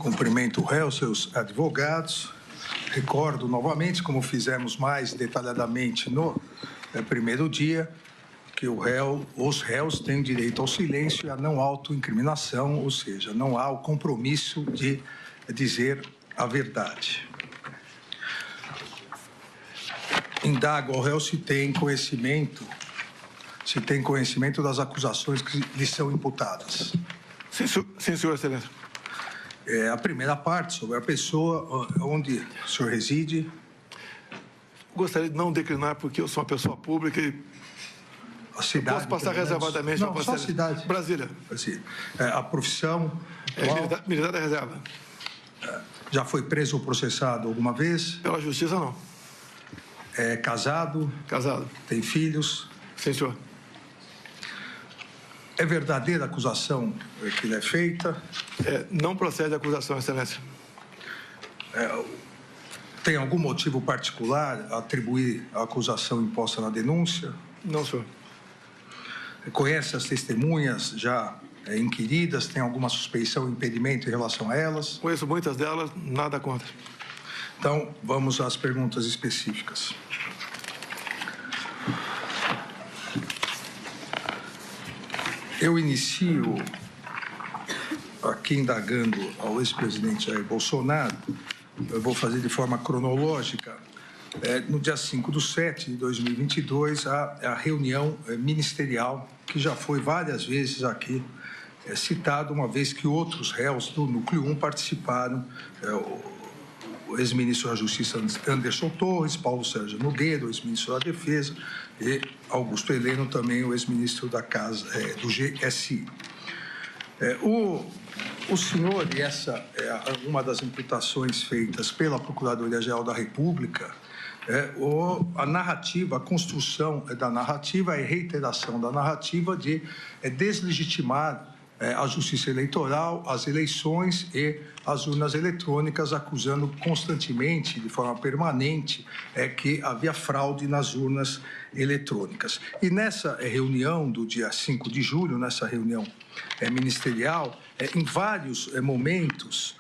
Cumprimento o réu, seus advogados. Recordo novamente, como fizemos mais detalhadamente no primeiro dia, que os réus têm direito ao silêncio e à não autoincriminação, ou seja, não há o compromisso de dizer a verdade. Indago ao réu se tem conhecimento das acusações que lhe são imputadas. Sim, senhor excelência. A primeira parte, sobre a pessoa, onde o senhor reside. Gostaria de não declinar, porque eu sou uma pessoa pública e cidade. Posso passar reservadamente? Não, só a cidade. Brasília. A profissão. Militar da reserva. Já foi preso ou processado alguma vez? Pela justiça, não. É casado? Casado. Tem filhos? Sim, senhor. É verdadeira a acusação que lhe é feita? Não procede a acusação, excelência. Tem algum motivo particular a atribuir a acusação imposta na denúncia? Não, senhor. Conhece as testemunhas já inquiridas? Tem alguma suspeição, impedimento em relação a elas? Conheço muitas delas, nada contra. Então, vamos às perguntas específicas. Eu inicio aqui indagando ao ex-presidente Jair Bolsonaro. Eu vou fazer de forma cronológica. No dia 5/7/2022, a reunião ministerial, que já foi várias vezes aqui citado, uma vez que outros réus do Núcleo 1 participaram, o ex-ministro da Justiça Anderson Torres, Paulo Sérgio Nogueira, o ex-ministro da Defesa, e Augusto Heleno, também o ex-ministro da Casa, do GSI. O senhor, e essa é uma das imputações feitas pela Procuradoria-Geral da República, a narrativa, a construção da narrativa e reiteração da narrativa de deslegitimar a justiça eleitoral, as eleições e as urnas eletrônicas, acusando constantemente, de forma permanente, que havia fraude nas urnas eletrônicas. E nessa reunião do dia 5 de julho, nessa reunião ministerial, em vários momentos,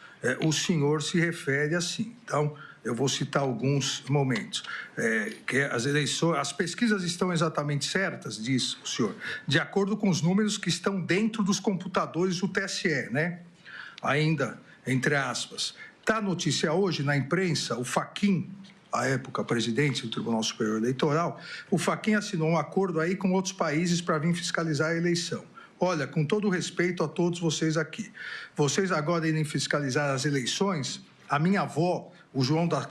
o senhor se refere assim. Então, eu vou citar alguns momentos. Que as eleições, as pesquisas estão exatamente certas, diz o senhor, de acordo com os números que estão dentro dos computadores do TSE, né? Ainda, entre aspas. Está a notícia hoje na imprensa, o Fachin, à época presidente do Tribunal Superior Eleitoral, o Fachin assinou um acordo aí com outros países para vir fiscalizar a eleição. Olha, com todo o respeito a todos vocês aqui, vocês agora irem fiscalizar as eleições, a minha avó, o João das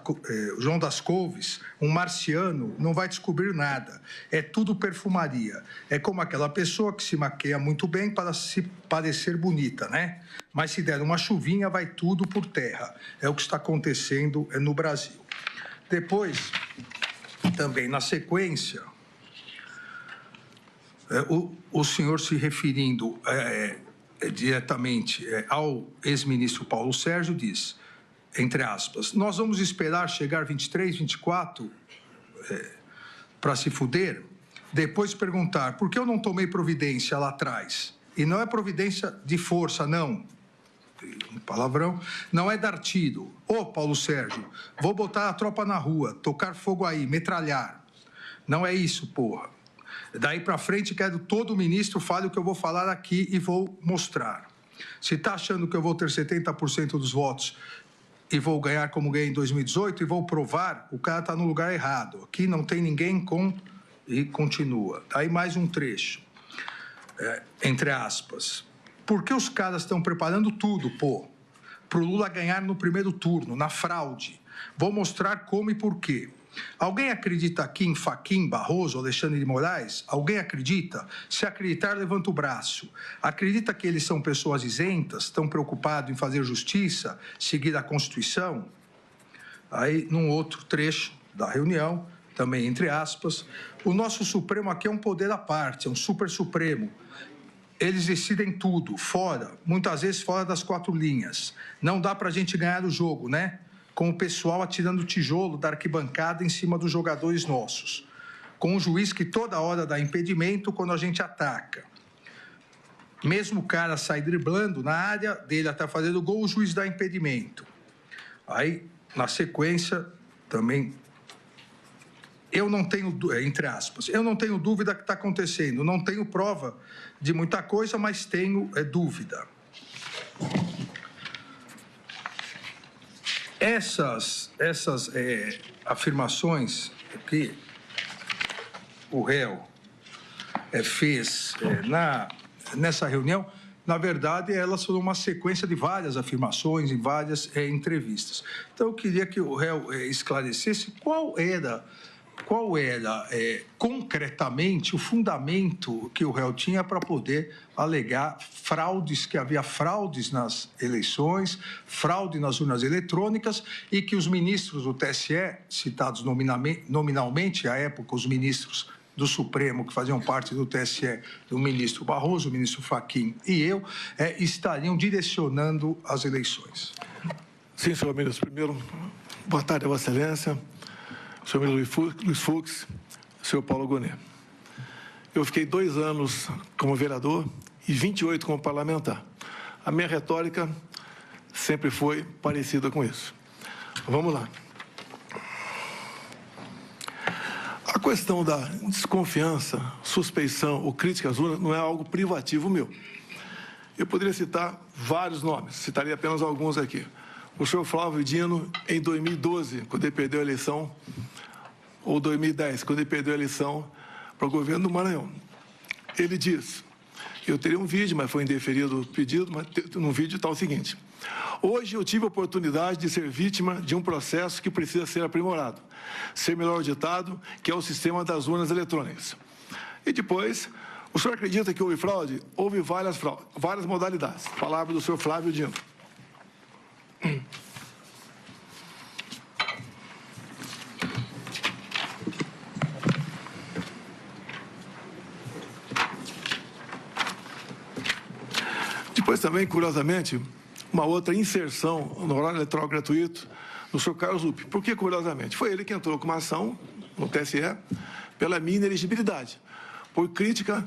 Couves, um marciano, não vai descobrir nada. É tudo perfumaria. É como aquela pessoa que se maqueia muito bem para se parecer bonita, né? Mas se der uma chuvinha, vai tudo por terra. É o que está acontecendo no Brasil. Depois, também na sequência, o senhor se referindo diretamente ao ex-ministro Paulo Sérgio diz, entre aspas, nós vamos esperar chegar 23, 24 para se fuder, depois perguntar por que eu não tomei providência lá atrás. E não é providência de força, não. Um palavrão. Não é dar tiro. Ô, Paulo Sérgio, vou botar a tropa na rua, tocar fogo aí, metralhar. Não é isso, porra. Daí para frente, quero todo ministro fale o que eu vou falar aqui e vou mostrar. Se está achando que eu vou ter 70% dos votos e vou ganhar como ganhei em 2018 e vou provar, o cara está no lugar errado. Aqui não tem ninguém com... E continua. Aí mais um trecho, entre aspas. Por que os caras estão preparando tudo, pô? Para o Lula ganhar no primeiro turno, na fraude. Vou mostrar como e por quê. Alguém acredita aqui em Fachin, Barroso, Alexandre de Moraes? Alguém acredita? Se acreditar, levanta o braço. Acredita que eles são pessoas isentas, estão preocupados em fazer justiça, seguir a Constituição? Aí, num outro trecho da reunião, também entre aspas, o nosso Supremo aqui é um poder à parte, é um super Supremo. Eles decidem tudo, fora, muitas vezes fora das quatro linhas. Não dá para a gente ganhar o jogo, né? Com o pessoal atirando tijolo da arquibancada em cima dos jogadores nossos. Com um juiz que toda hora dá impedimento quando a gente ataca. mesmo o cara sai driblando na área dele até fazendo gol, o juiz dá impedimento. Aí, na sequência, também, eu não tenho, entre aspas, eu não tenho dúvida que está acontecendo, não tenho prova de muita coisa, mas tenho dúvida. Essas afirmações que o réu fez nessa reunião, na verdade, elas foram uma sequência de várias afirmações e várias entrevistas. Então, eu queria que o réu esclarecesse qual era concretamente o fundamento que o réu tinha para poder alegar fraudes, que havia fraudes nas eleições, fraude nas urnas eletrônicas e que os ministros do TSE, citados nominalmente, à época os ministros do Supremo, que faziam parte do TSE, do ministro Barroso, o ministro Fachin e eu, estariam direcionando as eleições. Sim, senhor ministro. Primeiro, boa tarde a Vossa Excelência, senhor ministro Luiz Fux, senhor Paulo Gonet. Eu fiquei 2 anos como vereador e 28 como parlamentar. A minha retórica sempre foi parecida com isso. Vamos lá. A questão da desconfiança, suspeição ou crítica às urnas não é algo privativo meu. Eu poderia citar vários nomes, citaria apenas alguns aqui. O senhor Flávio Dino, em 2012, quando ele perdeu a eleição, ou 2010, quando ele perdeu a eleição para o governo do Maranhão. Ele diz, eu teria um vídeo, mas foi indeferido o pedido, mas no vídeo está o seguinte: hoje eu tive a oportunidade de ser vítima de um processo que precisa ser aprimorado, ser melhor auditado, que é o sistema das urnas eletrônicas. E depois, o senhor acredita que houve fraude? Houve várias modalidades. Palavra do senhor Flávio Dino. Depois também, curiosamente, uma outra inserção no horário eleitoral gratuito do senhor Carlos Lupe. Por que curiosamente? Foi ele que entrou com uma ação no TSE pela minha inelegibilidade, por crítica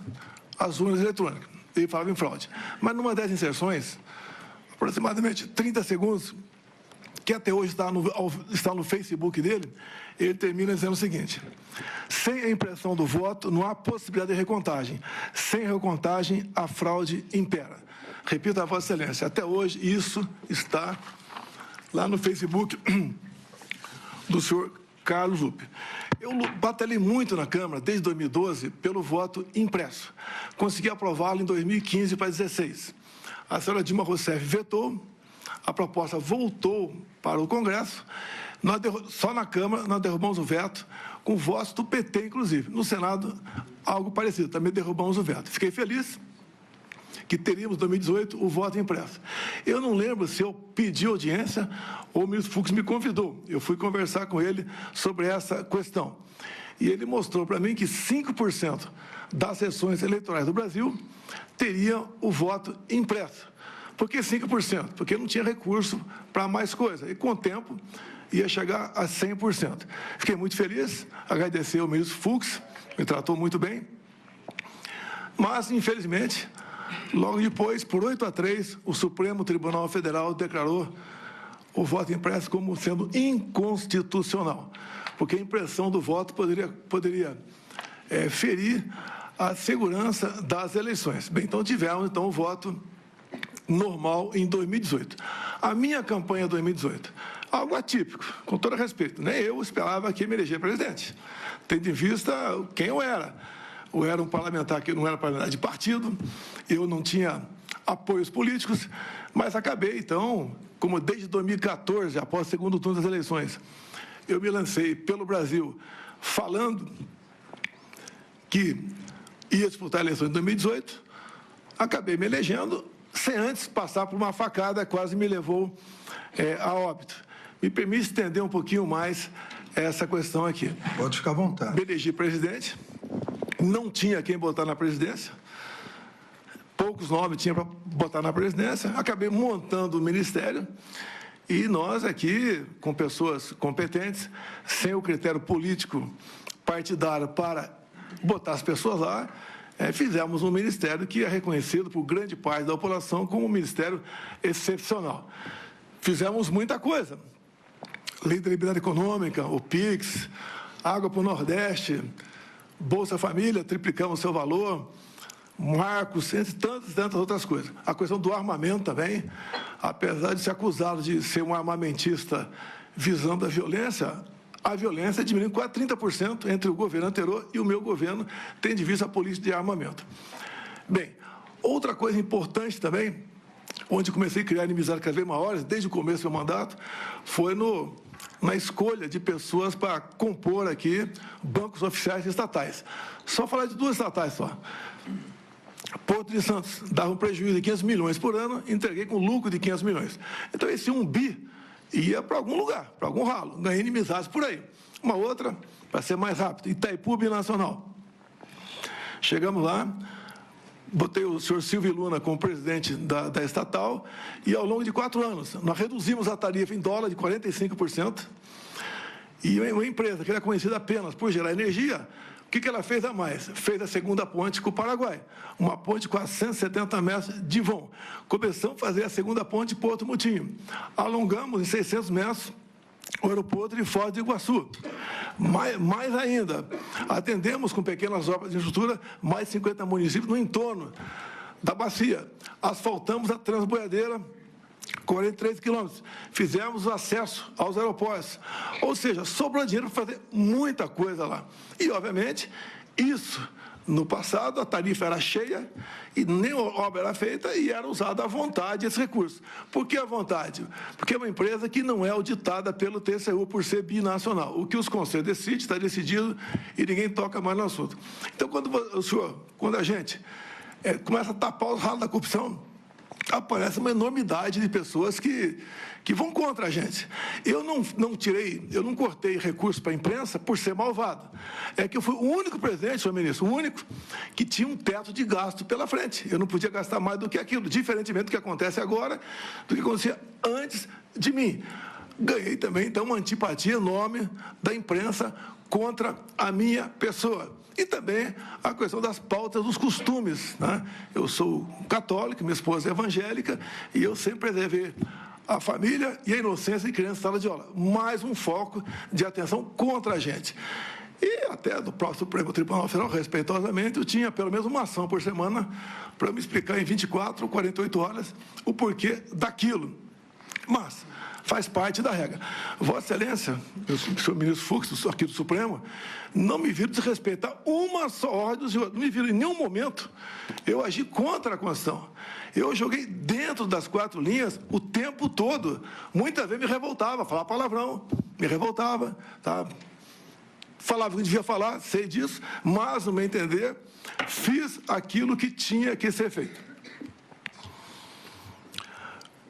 às urnas eletrônicas. Ele falava em fraude. Mas numa dessas inserções, aproximadamente 30 segundos, que até hoje está no Facebook dele, ele termina dizendo o seguinte: sem a impressão do voto, não há possibilidade de recontagem. Sem recontagem, a fraude impera. Repito a Vossa Excelência, até hoje isso está lá no Facebook do senhor Carlos Lupe. Eu batalhei muito na Câmara, desde 2012, pelo voto impresso. Consegui aprová-lo em 2015 para 2016. A senhora Dilma Rousseff vetou, a proposta voltou para o Congresso, só na Câmara nós derrubamos o veto, com votos do PT, inclusive. No Senado, algo parecido, também derrubamos o veto. Fiquei feliz que teríamos, em 2018, o voto impresso. Eu não lembro se eu pedi audiência ou o ministro Fux me convidou. Eu fui conversar com ele sobre essa questão. E ele mostrou para mim que 5% das sessões eleitorais do Brasil teriam o voto impresso. Por que 5%? Porque não tinha recurso para mais coisa. E com o tempo ia chegar a 100%. Fiquei muito feliz, agradecer ao ministro Fux, me tratou muito bem. Mas, infelizmente, logo depois, por 8-3, o Supremo Tribunal Federal declarou o voto impresso como sendo inconstitucional, porque a impressão do voto poderia ferir a segurança das eleições. Bem, então tivemos o voto normal em 2018. A minha campanha 2018, algo atípico, com todo respeito, nem eu esperava que me eleger presidente, tendo em vista quem eu era. Eu era um parlamentar que não era parlamentar de partido, eu não tinha apoios políticos, mas acabei, então, como desde 2014, após o segundo turno das eleições, eu me lancei pelo Brasil falando que ia disputar a eleição em 2018, acabei me elegendo, sem antes passar por uma facada, quase me levou a óbito. Me permite estender um pouquinho mais essa questão aqui. Pode ficar à vontade. Me elegi presidente, não tinha quem botar na presidência, poucos nomes tinha para botar na presidência, acabei montando o ministério e nós aqui, com pessoas competentes, sem o critério político partidário para botar as pessoas lá, fizemos um ministério que é reconhecido por grande parte da população como um ministério excepcional. Fizemos muita coisa. Lei da Liberdade Econômica, o PIX, Água para o Nordeste, Bolsa Família, triplicamos seu valor, marcos, entre tantas outras coisas. A questão do armamento também, apesar de ser acusado de ser um armamentista visando a violência diminuiu quase 30% entre o governo anterior e o meu governo, tendo em vista a política de armamento. Bem, outra coisa importante também, onde comecei a criar inimizades cada vez maiores, desde o começo do meu mandato, foi na escolha de pessoas para compor aqui bancos oficiais estatais. Só falar de 2 estatais só. Porto de Santos dava um prejuízo de 500 milhões por ano, entreguei com lucro de 500 milhões. Então, esse 1 bi ia para algum lugar, para algum ralo, ganhei inimizades por aí. Uma outra, para ser mais rápido, Itaipu Binacional. Chegamos lá, botei o senhor Silvio Luna como presidente da estatal e, ao longo de 4 anos, nós reduzimos a tarifa em dólar de 45%. E uma empresa que era conhecida apenas por gerar energia, o que ela fez a mais? Fez a segunda ponte com o Paraguai, uma ponte de 470 metros de vão. Começamos a fazer a segunda ponte de Porto Mutinho. Alongamos em 600 metros o aeroporto de Foz do Iguaçu. Mais ainda, atendemos com pequenas obras de infraestrutura mais 50 municípios no entorno da bacia. Asfaltamos a Transboiadeira, 43 quilômetros. Fizemos o acesso aos aeroportos. Ou seja, sobrou dinheiro para fazer muita coisa lá. E, obviamente, isso, no passado, a tarifa era cheia e nem obra era feita e era usada à vontade esse recurso. Por que à vontade? Porque é uma empresa que não é auditada pelo TCU por ser binacional. O que os conselhos decidem está decidido e ninguém toca mais no assunto. Então, quando a gente começa a tapar os ralos da corrupção, aparece uma enormidade de pessoas que vão contra a gente. Eu não cortei recurso para a imprensa por ser malvado. É que eu fui o único presidente, senhor ministro, o único que tinha um teto de gasto pela frente. Eu não podia gastar mais do que aquilo, diferentemente do que acontece agora, do que acontecia antes de mim. Ganhei também, então, uma antipatia enorme da imprensa contra a minha pessoa. E também a questão das pautas dos costumes, né? Eu sou católico, minha esposa é evangélica, e eu sempre preservei a família e a inocência de criança em sala de aula. Mais um foco de atenção contra a gente. E até do próprio Supremo Tribunal Federal, respeitosamente, eu tinha pelo menos uma ação por semana para me explicar em 24 ou 48 horas o porquê daquilo. Mas faz parte da regra. Vossa Excelência, o senhor ministro Fux, aqui do Supremo, não me viram desrespeitar uma só ordem do senhor. Não me viram em nenhum momento eu agi contra a Constituição. Eu joguei dentro das 4 linhas o tempo todo. Muitas vezes me revoltava, falava palavrão, me revoltava, tá? Falava o que devia falar, sei disso, mas, no meu entender, fiz aquilo que tinha que ser feito.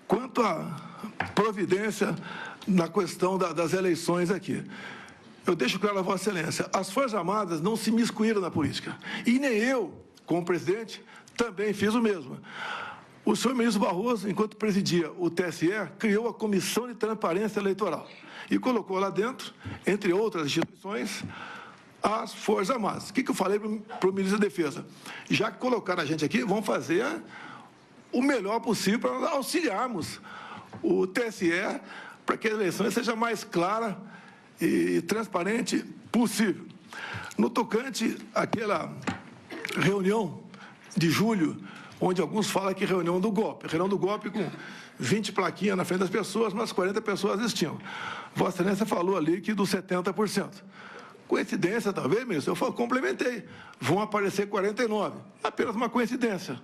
Quanto à providência na questão das eleições aqui, eu deixo claro a Vossa Excelência, as Forças Armadas não se miscuíram na política. E nem eu, como presidente, também fiz o mesmo. O senhor ministro Barroso, enquanto presidia o TSE, criou a Comissão de Transparência Eleitoral e colocou lá dentro, entre outras instituições, as Forças Armadas. O que eu falei para o ministro da Defesa? Já que colocaram a gente aqui, vamos fazer o melhor possível para auxiliarmos o TSE para que a eleição seja mais clara e transparente possível. No tocante àquela reunião de julho, onde alguns falam que reunião do golpe com 20 plaquinhas na frente das pessoas, mas 40 pessoas assistiam. Vossa Excelência falou ali que dos 70%. Coincidência, talvez, ministro? Eu complementei. Vão aparecer 49. Apenas uma coincidência.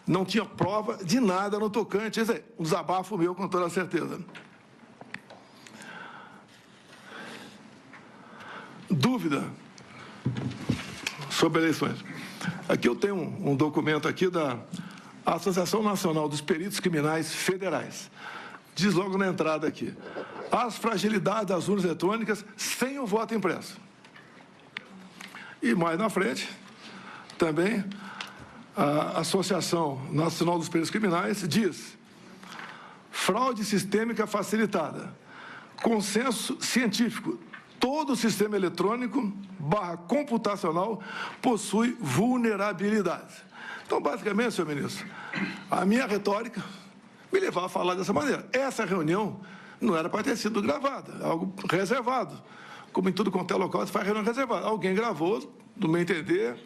Não tinha prova de nada no tocante. Esse é um desabafo meu, com toda certeza. Dúvida sobre eleições. Aqui eu tenho um documento aqui da Associação Nacional dos Peritos Criminais Federais. Diz logo na entrada aqui: as fragilidades das urnas eletrônicas sem o voto impresso. E mais na frente, também, a Associação Nacional dos Peritos Criminais diz: fraude sistêmica facilitada, consenso científico todo sistema eletrônico / computacional possui vulnerabilidades. Então, basicamente, senhor ministro, a minha retórica me levava a falar dessa maneira. Essa reunião não era para ter sido gravada, algo reservado. Como em tudo quanto é local, se faz reunião reservada. Alguém gravou, no meu entender,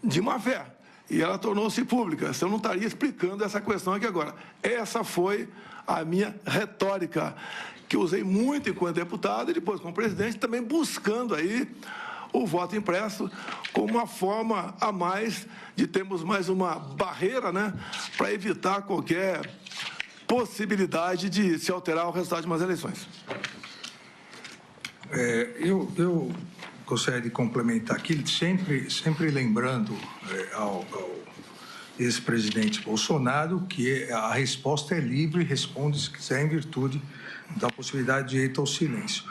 de má fé. E ela tornou-se pública. Então, eu não estaria explicando essa questão aqui agora. Essa foi a minha retórica, que eu usei muito enquanto deputado e depois como presidente, também buscando aí o voto impresso como uma forma a mais de termos mais uma barreira, né, para evitar qualquer possibilidade de se alterar o resultado de umas eleições. Eu gostaria de complementar aqui, sempre lembrando ao ex-presidente Bolsonaro que a resposta é livre, responde se quiser em virtude da possibilidade de direito ao silêncio.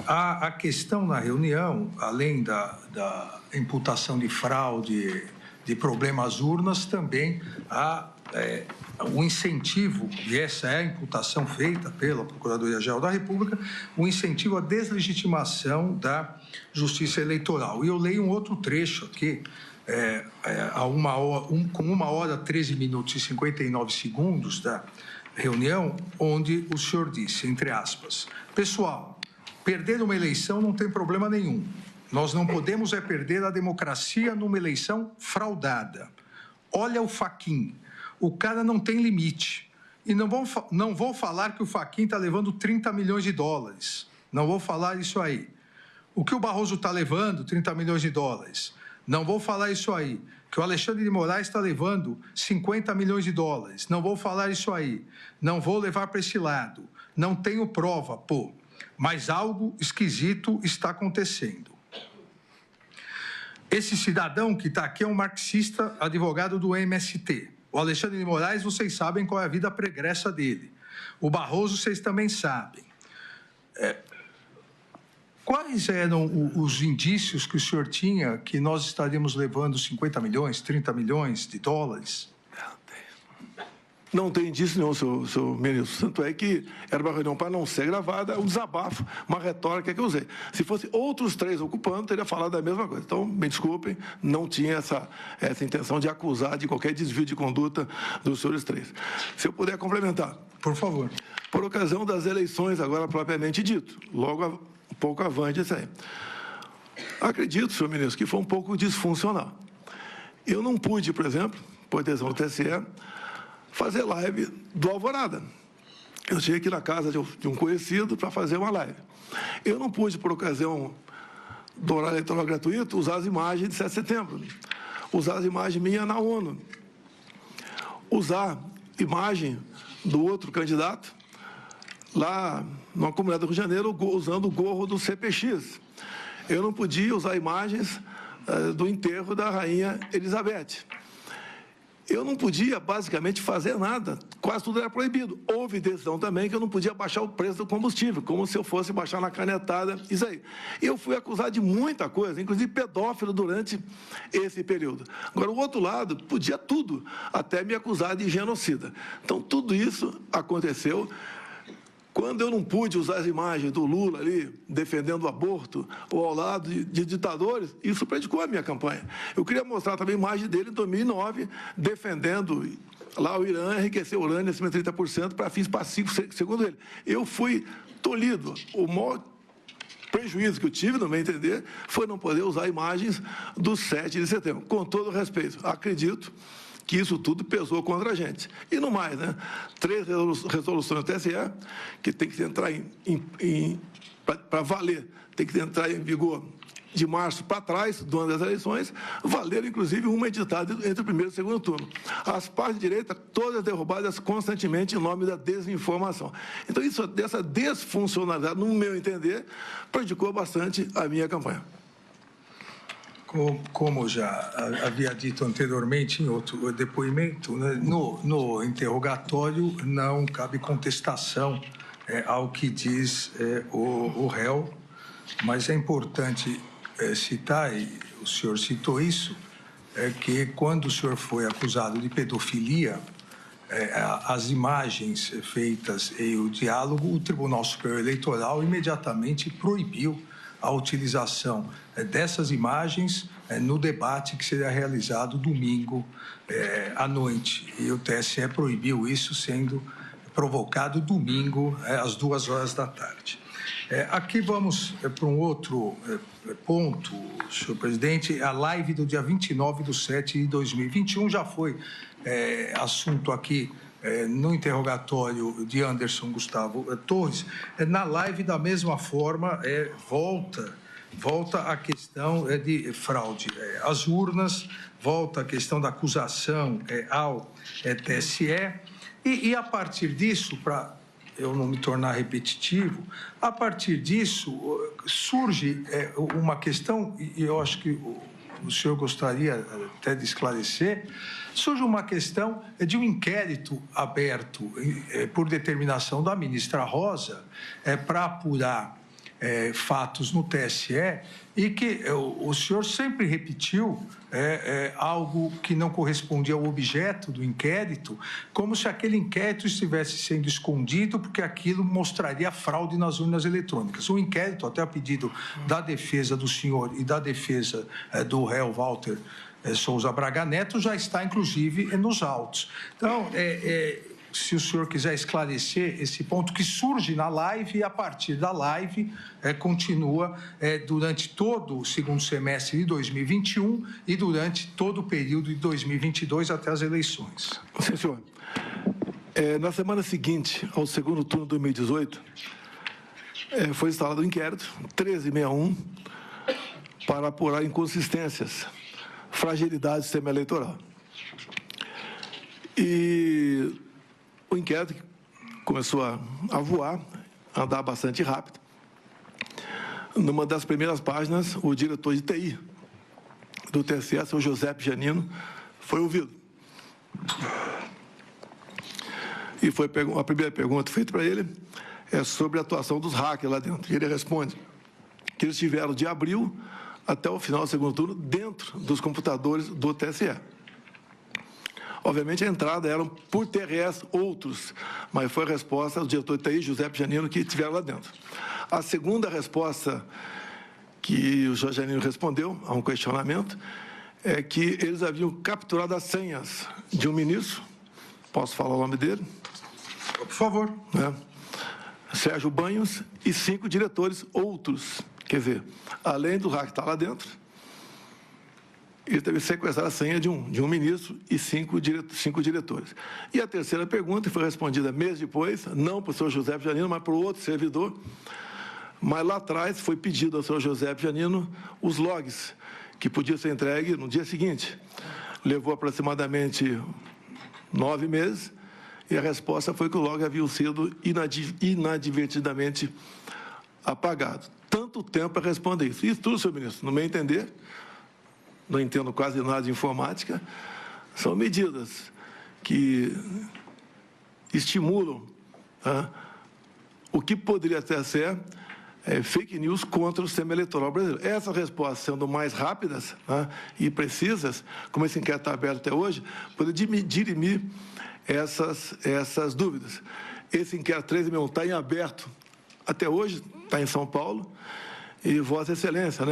A questão na reunião, além da imputação de fraude, de problemas urnas, também há o incentivo, e essa é a imputação feita pela Procuradoria-Geral da República, o incentivo à deslegitimação da Justiça Eleitoral. E eu leio um outro trecho aqui, com 1h, 13 minutos e 59 segundos da reunião, onde o senhor disse, entre aspas, pessoal, perder uma eleição não tem problema nenhum. Nós não podemos perder a democracia numa eleição fraudada. Olha o Fachin. O cara não tem limite. E não vou falar que o Fachin está levando 30 milhões de dólares. Não vou falar isso aí. O que o Barroso está levando, 30 milhões de dólares. Não vou falar isso aí. Que o Alexandre de Moraes está levando 50 milhões de dólares. Não vou falar isso aí. Não vou levar para esse lado. Não tenho prova, pô. Mas algo esquisito está acontecendo. Esse cidadão que está aqui é um marxista, advogado do MST. O Alexandre de Moraes, vocês sabem qual é a vida pregressa dele. O Barroso, vocês também sabem. Quais eram os indícios que o senhor tinha que nós estaríamos levando 50 milhões, 30 milhões de dólares? Não tem indício nenhum, senhor ministro. Tanto é que era uma reunião para não ser gravada, um desabafo, uma retórica que eu usei. Se fosse outros 3 ocupando, teria falado da mesma coisa. Então, me desculpem, não tinha essa intenção de acusar de qualquer desvio de conduta dos senhores 3. Se eu puder complementar. Por favor. Por ocasião das eleições, agora propriamente dito, logo um pouco avante isso aí. Acredito, senhor ministro, que foi um pouco disfuncional. Eu não pude, por exemplo, por decisão do TSE, fazer live do Alvorada. Eu cheguei aqui na casa de um conhecido para fazer uma live. Eu não pude, por ocasião do horário eleitoral gratuito, usar as imagens de 7 de setembro, usar as imagens minhas na ONU, usar imagem do outro candidato lá na comunidade do Rio de Janeiro, usando o gorro do CPX. Eu não podia usar imagens do enterro da rainha Elizabeth. Eu não podia, basicamente, fazer nada. Quase tudo era proibido. Houve decisão também que eu não podia baixar o preço do combustível, como se eu fosse baixar na canetada, isso aí. Eu fui acusado de muita coisa, inclusive pedófilo durante esse período. Agora, o outro lado, podia tudo, até me acusar de genocida. Então, tudo isso aconteceu. Quando eu não pude usar as imagens do Lula ali, defendendo o aborto, ou ao lado de ditadores, isso prejudicou a minha campanha. Eu queria mostrar também a imagem dele em 2009, defendendo lá o Irã enriquecer urânio acima de 30% para fins pacíficos, segundo ele. Eu fui tolhido. O maior prejuízo que eu tive, no meu entender, foi não poder usar imagens do 7 de setembro. Com todo respeito, acredito que isso tudo pesou contra a gente. E no mais, né? 3 resoluções do TSE, que tem que entrar para valer, tem que entrar em vigor de março para trás, do ano das eleições, valeram, inclusive, uma editada entre o primeiro e o segundo turno. As partes de direita, todas derrubadas constantemente em nome da desinformação. Então, dessa desfuncionalidade, no meu entender, prejudicou bastante a minha campanha. Como já havia dito anteriormente em outro depoimento, né, no interrogatório não cabe contestação ao que diz o réu, mas é importante citar, e o senhor citou isso, que quando o senhor foi acusado de pedofilia, as imagens feitas e o diálogo, o Tribunal Superior Eleitoral imediatamente proibiu a utilização dessas imagens no debate que seria realizado domingo à noite. E o TSE proibiu isso, sendo provocado domingo às 14h. Aqui vamos para um outro ponto, senhor presidente. A live do dia 29/7/2021 já foi assunto aqui no interrogatório de Anderson Gustavo Torres. Na live, da mesma forma, volta a questão de fraude às urnas, volta a questão da acusação ao TSE, e a partir disso, para eu não me tornar repetitivo, a partir disso surge uma questão, e eu acho que o senhor gostaria até de esclarecer, surge uma questão de um inquérito aberto por determinação da ministra Rosa para apurar fatos no TSE, e que o senhor sempre repetiu algo que não correspondia ao objeto do inquérito, como se aquele inquérito estivesse sendo escondido, porque aquilo mostraria fraude nas urnas eletrônicas. O inquérito, até a pedido da defesa do senhor e da defesa do réu Walter Souza Braga Neto, já está, inclusive, nos autos. Então, se o senhor quiser esclarecer esse ponto que surge na live, e a partir da live continua durante todo o segundo semestre de 2021 e durante todo o período de 2022 até as eleições. Sim, senhor. Na semana seguinte ao segundo turno de 2018, foi instalado um inquérito, 1361, para apurar inconsistências, fragilidades do sistema eleitoral. E o inquérito começou a voar, a andar bastante rápido. Numa das primeiras páginas, o diretor de TI do TSE, o José Janino, foi ouvido. E a primeira pergunta feita para ele é sobre a atuação dos hackers lá dentro. E ele responde que eles estiveram de abril até o final do segundo turno dentro dos computadores do TSE. Obviamente, a entrada eram por TRS outros, mas foi a resposta do diretor de TI, José Janino, que estiveram lá dentro. A segunda resposta que o José Janino respondeu a um questionamento é que eles haviam capturado as senhas de um ministro, posso falar o nome dele? Por favor. Sérgio Banhos, e 5 diretores outros. Quer dizer, além do hack que está lá dentro, ele teve que sequestrar a senha de um ministro e 5 diretores. E a terceira pergunta foi respondida meses depois, não para o senhor José Janino, mas para o outro servidor. Mas lá atrás foi pedido ao senhor José Janino os logs, que podiam ser entregues no dia seguinte. Levou aproximadamente 9 meses, e a resposta foi que o log havia sido inadvertidamente apagado. Tanto tempo para responder isso. Isso tudo, senhor ministro, no meu entender, não entendo quase nada de informática, são medidas que estimulam o que poderia até ser fake news contra o sistema eleitoral brasileiro. Essas respostas, sendo mais rápidas e precisas, como esse inquérito está aberto até hoje, poderia dirimir essas dúvidas. Esse inquérito 1361 está em aberto até hoje, está em São Paulo, e Vossa Excelência,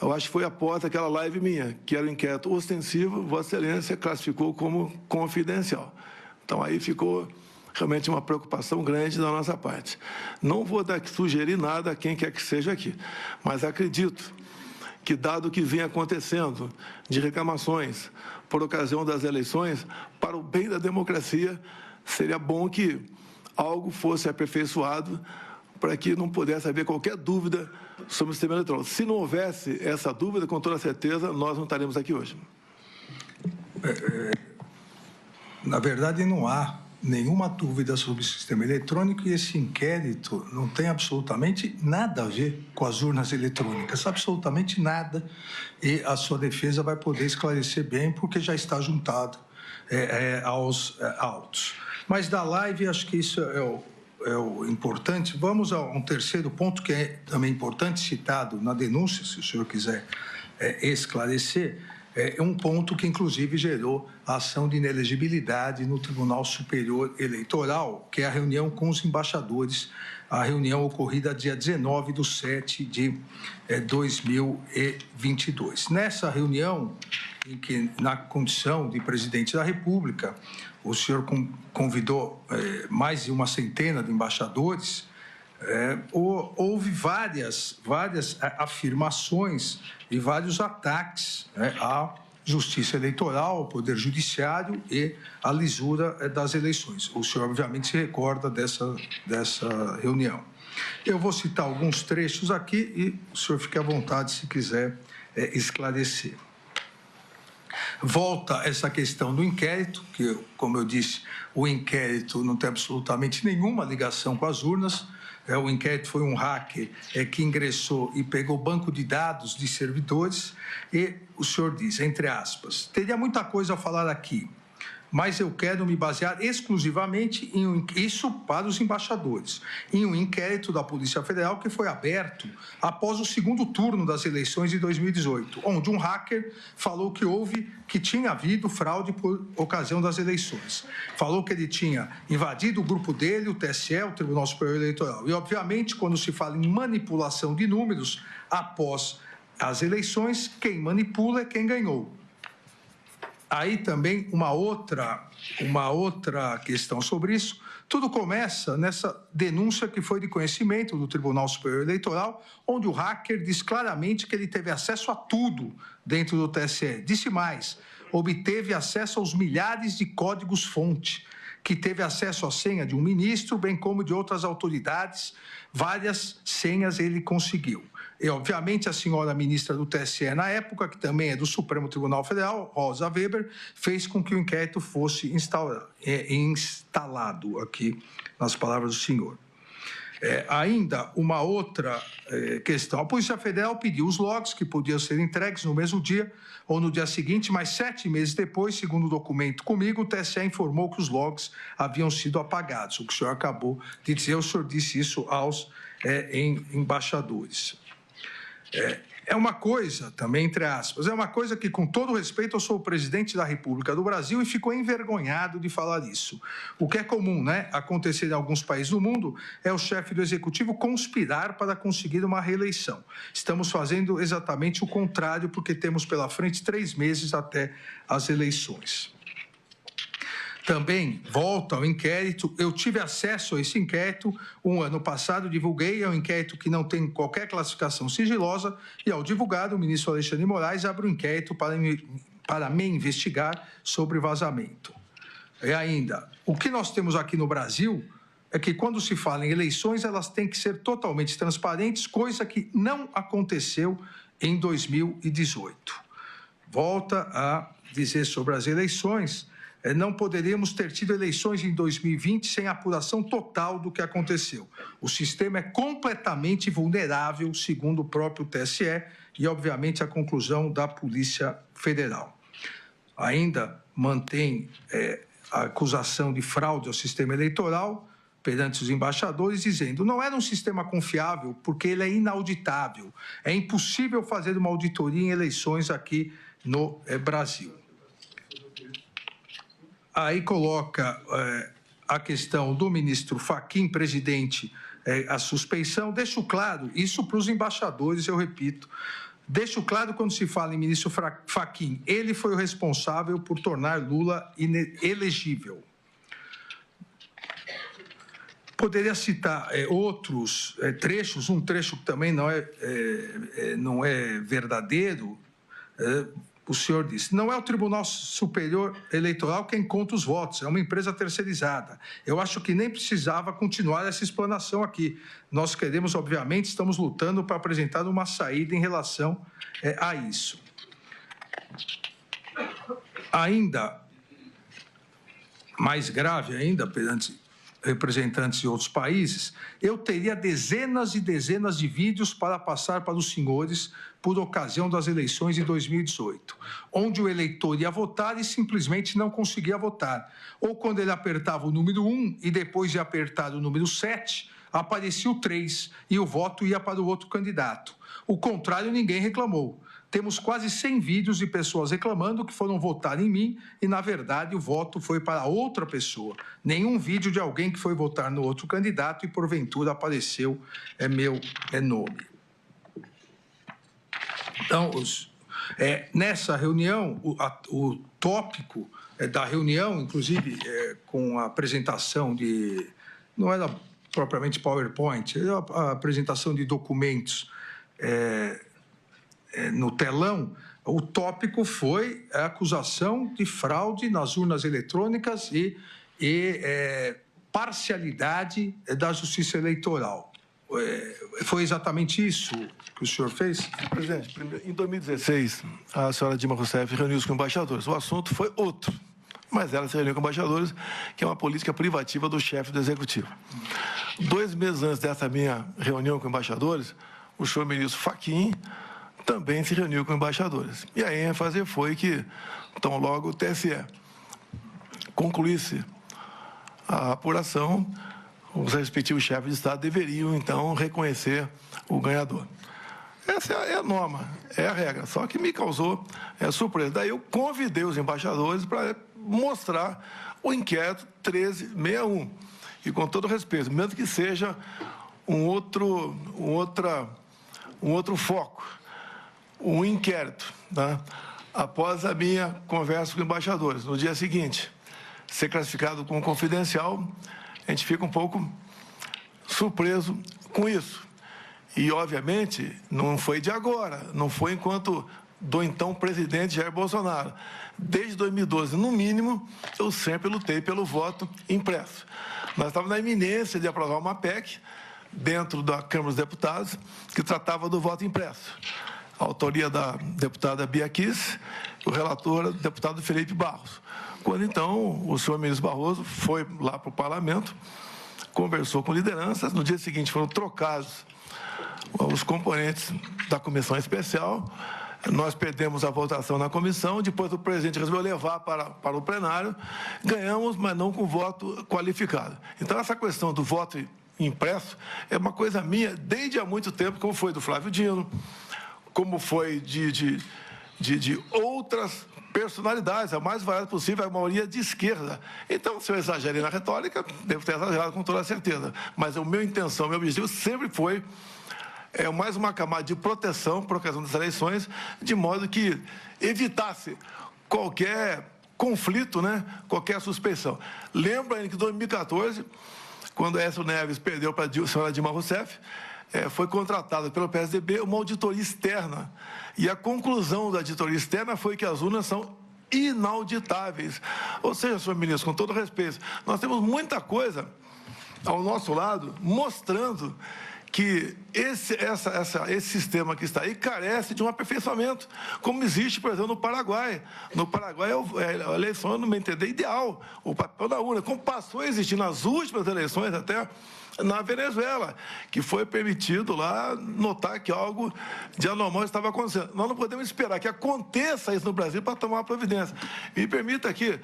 eu acho que foi após aquela live minha, que era um inquérito ostensivo, Vossa Excelência classificou como confidencial. Então, aí ficou realmente uma preocupação grande da nossa parte. Não vou sugerir nada a quem quer que seja aqui, mas acredito que, dado o que vem acontecendo de reclamações por ocasião das eleições, para o bem da democracia, seria bom que algo fosse aperfeiçoado para que não pudesse haver qualquer dúvida sobre o sistema eleitoral. Se não houvesse essa dúvida, com toda certeza, nós não estaremos aqui hoje. Na verdade, não há nenhuma dúvida sobre o sistema eletrônico, e esse inquérito não tem absolutamente nada a ver com as urnas eletrônicas, absolutamente nada, e a sua defesa vai poder esclarecer bem, porque já está juntado aos autos. Mas da live, acho que isso é o importante. Vamos a um terceiro ponto, que é também importante, citado na denúncia, se o senhor quiser esclarecer, É um ponto que, inclusive, gerou a ação de inelegibilidade no Tribunal Superior Eleitoral, que é a reunião com os embaixadores, a reunião ocorrida dia 19/7/2022. Nessa reunião, em que, na condição de presidente da República, o senhor convidou mais de uma centena de embaixadores, houve várias afirmações e vários ataques à justiça eleitoral, ao poder judiciário e à lisura das eleições. O senhor, obviamente, se recorda dessa reunião. Eu vou citar alguns trechos aqui e o senhor fique à vontade se quiser esclarecer. Volta essa questão do inquérito, que, como eu disse, o inquérito não tem absolutamente nenhuma ligação com as urnas. O inquérito foi um hacker que ingressou e pegou banco de dados de servidores e o senhor diz, entre aspas, teria muita coisa a falar aqui, mas eu quero me basear exclusivamente isso para os embaixadores, em um inquérito da Polícia Federal que foi aberto após o segundo turno das eleições de 2018, onde um hacker falou que tinha havido fraude por ocasião das eleições. Falou que ele tinha invadido o grupo dele, o TSE, o Tribunal Superior Eleitoral. E, obviamente, quando se fala em manipulação de números após as eleições, quem manipula é quem ganhou. Aí também uma outra questão sobre isso. Tudo começa nessa denúncia que foi de conhecimento do Tribunal Superior Eleitoral, onde o hacker diz claramente que ele teve acesso a tudo dentro do TSE. Disse mais, obteve acesso aos milhares de códigos-fonte, que teve acesso à senha de um ministro, bem como de outras autoridades, várias senhas ele conseguiu. E, obviamente, a senhora ministra do TSE, na época, que também é do Supremo Tribunal Federal, Rosa Weber, fez com que o inquérito fosse instalado aqui, nas palavras do senhor. Ainda uma outra questão. A Polícia Federal pediu os logs que podiam ser entregues no mesmo dia ou no dia seguinte, mas 7 meses depois, segundo o documento comigo, o TSE informou que os logs haviam sido apagados. O que o senhor acabou de dizer, o senhor disse isso aos embaixadores. É uma coisa, também entre aspas, é uma coisa que, com todo respeito, eu sou o presidente da República do Brasil e fico envergonhado de falar isso. O que é comum, acontecer em alguns países do mundo é o chefe do executivo conspirar para conseguir uma reeleição. Estamos fazendo exatamente o contrário, porque temos pela frente 3 meses até as eleições. Também, volta ao inquérito, eu tive acesso a esse inquérito um ano passado, divulguei, é um inquérito que não tem qualquer classificação sigilosa, e ao divulgar, o ministro Alexandre de Moraes abre um inquérito para me investigar sobre vazamento. E ainda, o que nós temos aqui no Brasil é que, quando se fala em eleições, elas têm que ser totalmente transparentes, coisa que não aconteceu em 2018. Volta a dizer sobre as eleições, não poderíamos ter tido eleições em 2020 sem apuração total do que aconteceu. O sistema é completamente vulnerável, segundo o próprio TSE, e, obviamente, a conclusão da Polícia Federal. Ainda mantém a acusação de fraude ao sistema eleitoral perante os embaixadores, dizendo: não era um sistema confiável porque ele é inauditável. É impossível fazer uma auditoria em eleições aqui no Brasil. Aí coloca a questão do ministro Fachin, presidente, a suspeição. Deixo claro, isso para os embaixadores, eu repito, deixo claro quando se fala em ministro Fachin, ele foi o responsável por tornar Lula inelegível. Poderia citar outros trechos, um trecho que também não é verdadeiro. O senhor disse, não é o Tribunal Superior Eleitoral quem conta os votos, é uma empresa terceirizada. Eu acho que nem precisava continuar essa explanação aqui. Nós queremos, obviamente, estamos lutando para apresentar uma saída em relação a isso. Ainda, mais grave ainda, perante representantes de outros países, eu teria dezenas e dezenas de vídeos para passar para os senhores por ocasião das eleições de 2018, onde o eleitor ia votar e simplesmente não conseguia votar. Ou quando ele apertava o número 1 e depois de apertar o número 7, aparecia o 3 e o voto ia para o outro candidato. O contrário, ninguém reclamou. temos quase 100 vídeos de pessoas reclamando que foram votar em mim e, na verdade, o voto foi para outra pessoa. Nenhum vídeo de alguém que foi votar no outro candidato e, porventura, apareceu meu nome. Então, nessa reunião, o tópico da reunião, inclusive com a apresentação de... não era propriamente PowerPoint, era a apresentação de documentos no telão. O tópico foi a acusação de fraude nas urnas eletrônicas e parcialidade da Justiça Eleitoral. Foi exatamente isso que o senhor fez? Presidente, em 2016, a senhora Dilma Rousseff reuniu-se com embaixadores. O assunto foi outro, mas ela se reuniu com embaixadores, que é uma política privativa do chefe do Executivo. 2 meses antes dessa minha reunião com embaixadores, o senhor ministro Fachin também se reuniu com embaixadores. E a ênfase foi que, tão logo o TSE concluísse a apuração, os respectivos chefes de Estado deveriam, então, reconhecer o ganhador. Essa é a norma, é a regra, só que me causou surpresa. Daí eu convidei os embaixadores para mostrar o inquérito 1361. E, com todo respeito, mesmo que seja um outro foco, um inquérito, tá? Após a minha conversa com embaixadores, no dia seguinte, ser classificado como confidencial, a gente fica um pouco surpreso com isso. E, obviamente, não foi de agora, não foi enquanto do então presidente Jair Bolsonaro. Desde 2012, no mínimo, eu sempre lutei pelo voto impresso. Nós estávamos na iminência de aprovar uma PEC dentro da Câmara dos Deputados que tratava do voto impresso. A autoria da deputada Bia Kiss, o relator, o deputado Felipe Barros. Quando, então, o senhor ministro Barroso foi lá para o parlamento, conversou com lideranças, no dia seguinte foram trocados os componentes da comissão especial, nós perdemos a votação na comissão, depois o presidente resolveu levar para o plenário, ganhamos, mas não com voto qualificado. Então, essa questão do voto impresso é uma coisa minha desde há muito tempo, como foi do Flávio Dino, como foi de outras personalidades, a mais variada possível, a maioria de esquerda. Então, se eu exagerei na retórica, devo ter exagerado com toda certeza. Mas a minha intenção, meu objetivo sempre foi mais uma camada de proteção por ocasião das eleições, de modo que evitasse qualquer conflito, né? Qualquer suspeição. Lembra ainda que em 2014, quando Aécio Neves perdeu para a senhora Dilma Rousseff, foi contratada pelo PSDB uma auditoria externa. E a conclusão da auditoria externa foi que as urnas são inauditáveis. Ou seja, senhor ministro, com todo respeito, nós temos muita coisa ao nosso lado mostrando que esse sistema que está aí carece de um aperfeiçoamento, como existe, por exemplo, no Paraguai. No Paraguai, a eleição, no meu entender, ideal, o papel da urna, como passou a existir nas últimas eleições até na Venezuela, que foi permitido lá notar que algo de anormal estava acontecendo. Nós não podemos esperar que aconteça isso no Brasil para tomar providência. Me permita aqui,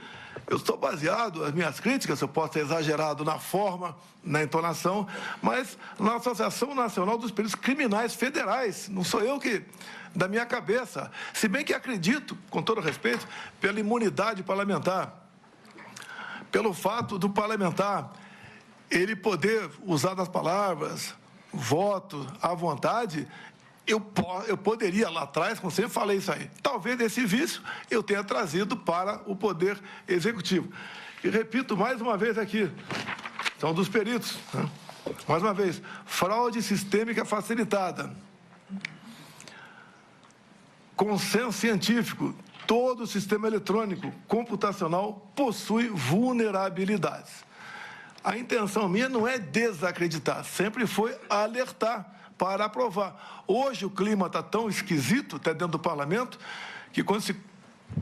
eu estou baseado, as minhas críticas, eu posso ter exagerado na forma, na entonação, mas na Associação Nacional dos Peritos Criminais Federais, não sou eu que, da minha cabeça, se bem que acredito, com todo respeito, pela imunidade parlamentar, pelo fato do parlamentar ele poder usar das palavras, voto, à vontade, eu poderia lá atrás, como sempre falei isso aí, talvez esse vício eu tenha trazido para o Poder Executivo. E repito mais uma vez aqui, são dos peritos, né? Mais uma vez, fraude sistêmica facilitada, consenso científico, todo o sistema eletrônico computacional possui vulnerabilidades. A intenção minha não é desacreditar, sempre foi alertar para aprovar. Hoje o clima está tão esquisito, até dentro do parlamento, que quando se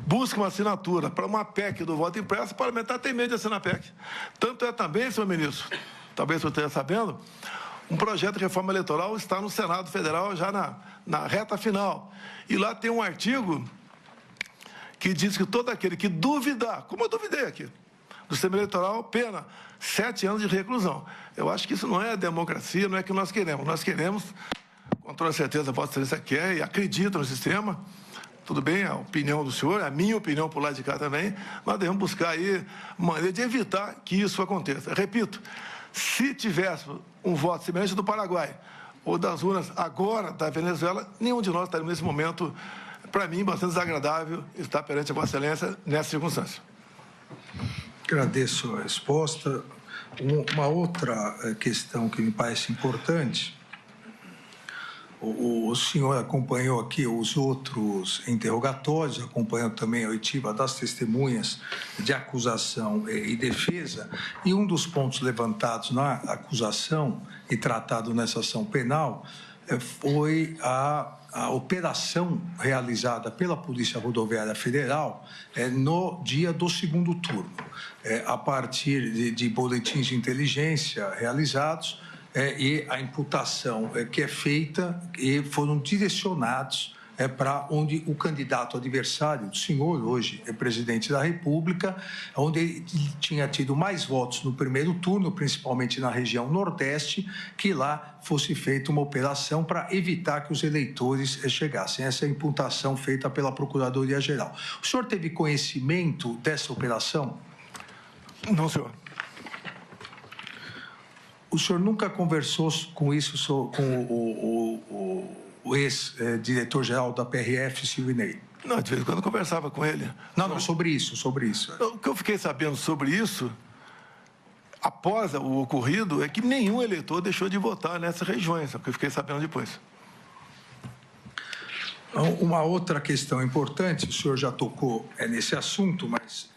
busca uma assinatura para uma PEC do voto impresso, o parlamentar tem medo de assinar a PEC. Tanto é também, senhor ministro, talvez você esteja sabendo, um projeto de reforma eleitoral está no Senado Federal já na reta final. E lá tem um artigo que diz que todo aquele que duvidar, como eu duvidei aqui, do sistema eleitoral, pena 7 anos de reclusão. Eu acho que isso não é democracia, não é o que nós queremos. Nós queremos Com toda certeza, Vossa Excelência quer e acredita no sistema. Tudo bem, a opinião do senhor, a minha opinião por lá de cá também. Nós devemos buscar aí maneira de evitar que isso aconteça. Repito, se tivesse um voto semelhante do Paraguai ou das urnas agora da Venezuela, nenhum de nós estaria nesse momento, para mim, bastante desagradável estar perante a Vossa Excelência nessa circunstância. Agradeço a resposta. Uma outra questão que me parece importante, o senhor acompanhou aqui os outros interrogatórios, acompanhou também a oitiva das testemunhas de acusação e defesa, e um dos pontos levantados na acusação e tratado nessa ação penal foi a operação realizada pela Polícia Rodoviária Federal no dia do segundo turno, a partir de boletins de inteligência realizados, e a imputação que é feita e foram direcionados para onde o candidato adversário, o senhor, hoje é presidente da República, onde ele tinha tido mais votos no primeiro turno, principalmente na região Nordeste, que lá fosse feita uma operação para evitar que os eleitores chegassem. Essa é a imputação feita pela Procuradoria-Geral. O senhor teve conhecimento dessa operação? Não, senhor. O senhor nunca conversou com isso com o ex-diretor-geral da PRF, Silvinei? Não, de vez em quando eu conversava com ele. Não, sobre isso. O que eu fiquei sabendo sobre isso, após o ocorrido, é que nenhum eleitor deixou de votar nessas regiões, é o que eu fiquei sabendo depois. Uma outra questão importante, o senhor já tocou nesse assunto, mas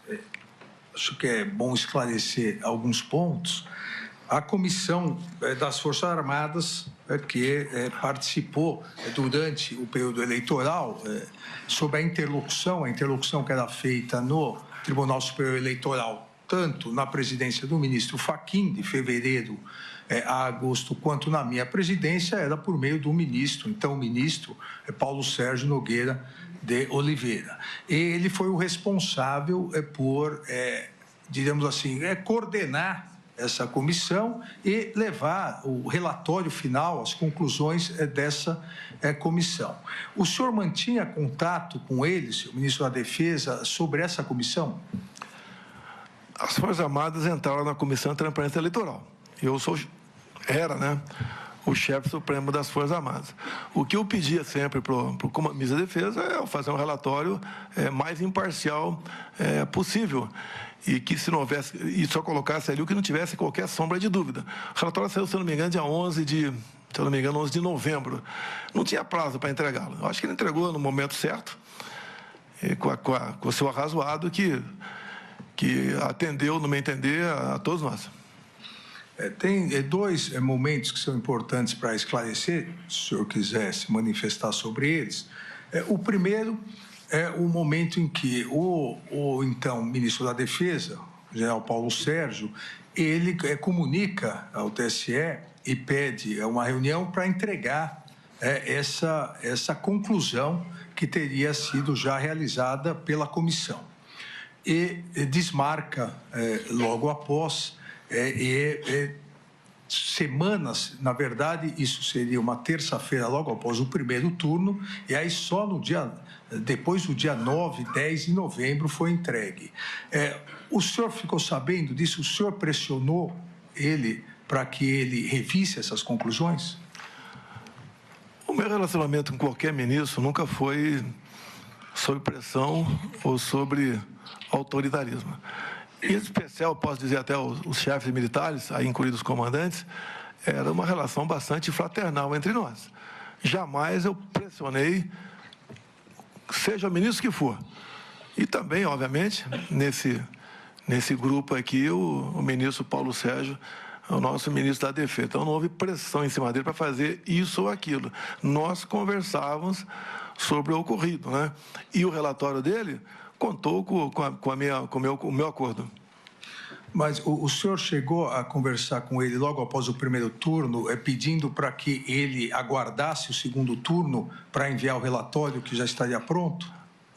acho que é bom esclarecer alguns pontos. A Comissão das Forças Armadas, que participou durante o período eleitoral, sobre a interlocução que era feita no Tribunal Superior Eleitoral, tanto na presidência do ministro Fachin, de fevereiro a agosto, quanto na minha presidência, era por meio do ministro, então o ministro Paulo Sérgio Nogueira de Oliveira. Ele foi o responsável por, digamos assim, coordenar essa comissão e levar o relatório final, as conclusões dessa comissão. O senhor mantinha contato com eles, o ministro da Defesa, sobre essa comissão? As Forças Armadas entraram na Comissão de Transparência Eleitoral. Eu era o chefe supremo das Forças Armadas. O que eu pedia sempre para o ministro da Defesa é fazer um relatório mais imparcial possível. E que se não houvesse, e só colocasse ali o que não tivesse qualquer sombra de dúvida. O relatório saiu, se eu não me engano, dia 11 de novembro. Não tinha prazo para entregá-lo. Eu acho que ele entregou no momento certo, com o seu arrazoado, que atendeu, no meu entender, a todos nós. Tem dois momentos que são importantes para esclarecer, se o senhor quiser se manifestar sobre eles. O primeiro é o momento em que o então ministro da Defesa, o general Paulo Sérgio, ele comunica ao TSE e pede uma reunião para entregar essa conclusão que teria sido já realizada pela comissão. E desmarca logo após, semanas, na verdade, isso seria uma terça-feira logo após o primeiro turno, e aí só depois do dia 9, 10 de novembro foi entregue. O senhor ficou sabendo disso? O senhor pressionou ele para que ele revisse essas conclusões? O meu relacionamento com qualquer ministro nunca foi sob pressão ou sobre autoritarismo. Em especial, posso dizer até os chefes militares, aí incluídos os comandantes, era uma relação bastante fraternal entre nós. Jamais eu pressionei, seja o ministro que for. E também, obviamente, nesse grupo aqui, o ministro Paulo Sérgio, o nosso ministro da Defesa. Então, não houve pressão em cima dele para fazer isso ou aquilo. Nós conversávamos sobre o ocorrido, né? E o relatório dele contou com o meu acordo. Mas o senhor chegou a conversar com ele logo após o primeiro turno, pedindo para que ele aguardasse o segundo turno para enviar o relatório que já estaria pronto?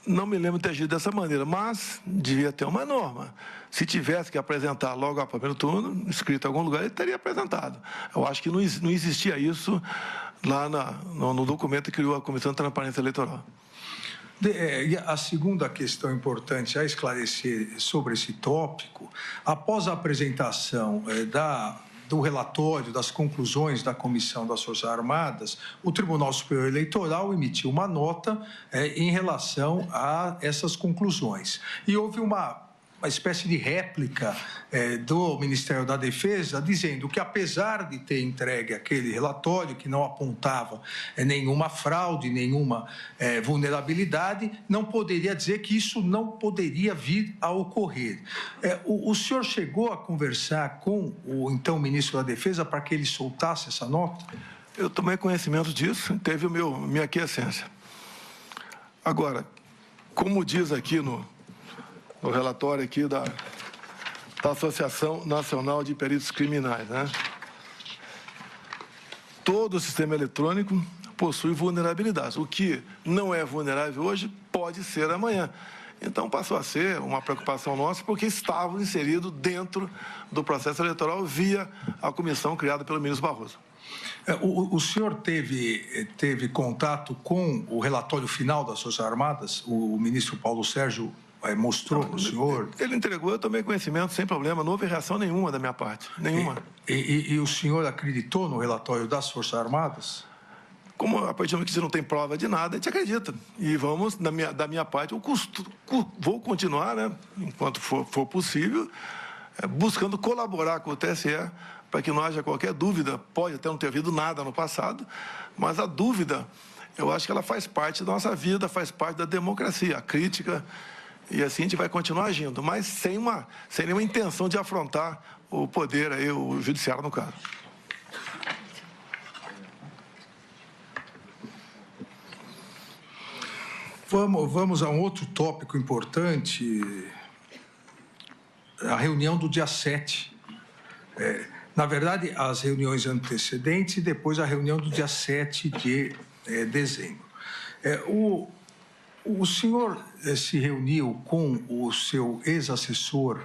Não me lembro de ter agido dessa maneira, mas devia ter uma norma. Se tivesse que apresentar logo ao primeiro turno, escrito em algum lugar, ele teria apresentado. Eu acho que não existia isso lá no documento que criou a Comissão de Transparência Eleitoral. E a segunda questão importante a esclarecer sobre esse tópico, após a apresentação do relatório das conclusões da Comissão das Forças Armadas, o Tribunal Superior Eleitoral emitiu uma nota em relação a essas conclusões. E houve uma espécie de réplica do Ministério da Defesa, dizendo que, apesar de ter entregue aquele relatório, que não apontava nenhuma fraude, nenhuma vulnerabilidade, não poderia dizer que isso não poderia vir a ocorrer. O senhor chegou a conversar com o então Ministro da Defesa para que ele soltasse essa nota? Eu tomei conhecimento disso, teve minha aquiescência. Agora, como diz aqui no relatório aqui da Associação Nacional de Peritos Criminais, né? Todo o sistema eletrônico possui vulnerabilidades. O que não é vulnerável hoje pode ser amanhã. Então, passou a ser uma preocupação nossa, porque estavam inseridos dentro do processo eleitoral via a comissão criada pelo ministro Barroso. O senhor teve contato com o relatório final das Forças Armadas? O ministro Paulo Sérgio mostrou para o senhor? Ele entregou, eu tomei conhecimento sem problema, não houve reação nenhuma da minha parte, nenhuma. E o senhor acreditou no relatório das Forças Armadas? Como a partir do momento que você não tem prova de nada, a gente acredita. E vamos, da minha parte, eu vou continuar, né, enquanto for possível, buscando colaborar com o TSE para que não haja qualquer dúvida. Pode até não ter havido nada no passado, mas a dúvida, eu acho que ela faz parte da nossa vida, faz parte da democracia, a crítica. E assim a gente vai continuar agindo, mas sem nenhuma intenção de afrontar o poder, aí, o judiciário no caso. Vamos a um outro tópico importante, a reunião do dia 7. Na verdade, as reuniões antecedentes e depois a reunião do dia 7 de dezembro. O senhor se reuniu com o seu ex-assessor,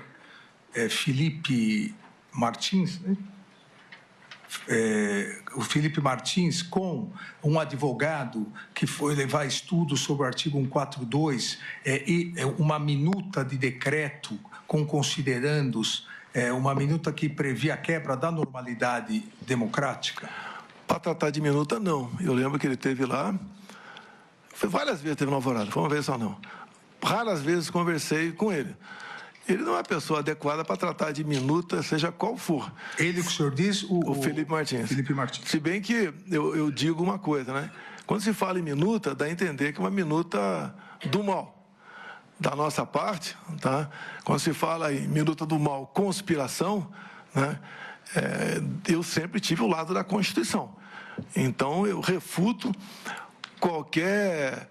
Felipe Martins, né? O Felipe Martins, com um advogado que foi levar estudos sobre o artigo 142 e uma minuta de decreto com considerandos, uma minuta que previa a quebra da normalidade democrática? Para tratar de minuta, não. Eu lembro que ele esteve lá. Foi várias vezes teve uma alvorada, foi uma vez só não. Raras vezes conversei com ele. Ele não é a pessoa adequada para tratar de minuta, seja qual for. Ele que o senhor diz? O Felipe Martins. Felipe Martins. Se bem que eu digo uma coisa, né? Quando se fala em minuta, dá a entender que é uma minuta do mal. Da nossa parte, tá? Quando se fala em minuta do mal, conspiração, né? Eu sempre tive o lado da Constituição. Então, eu refuto qualquer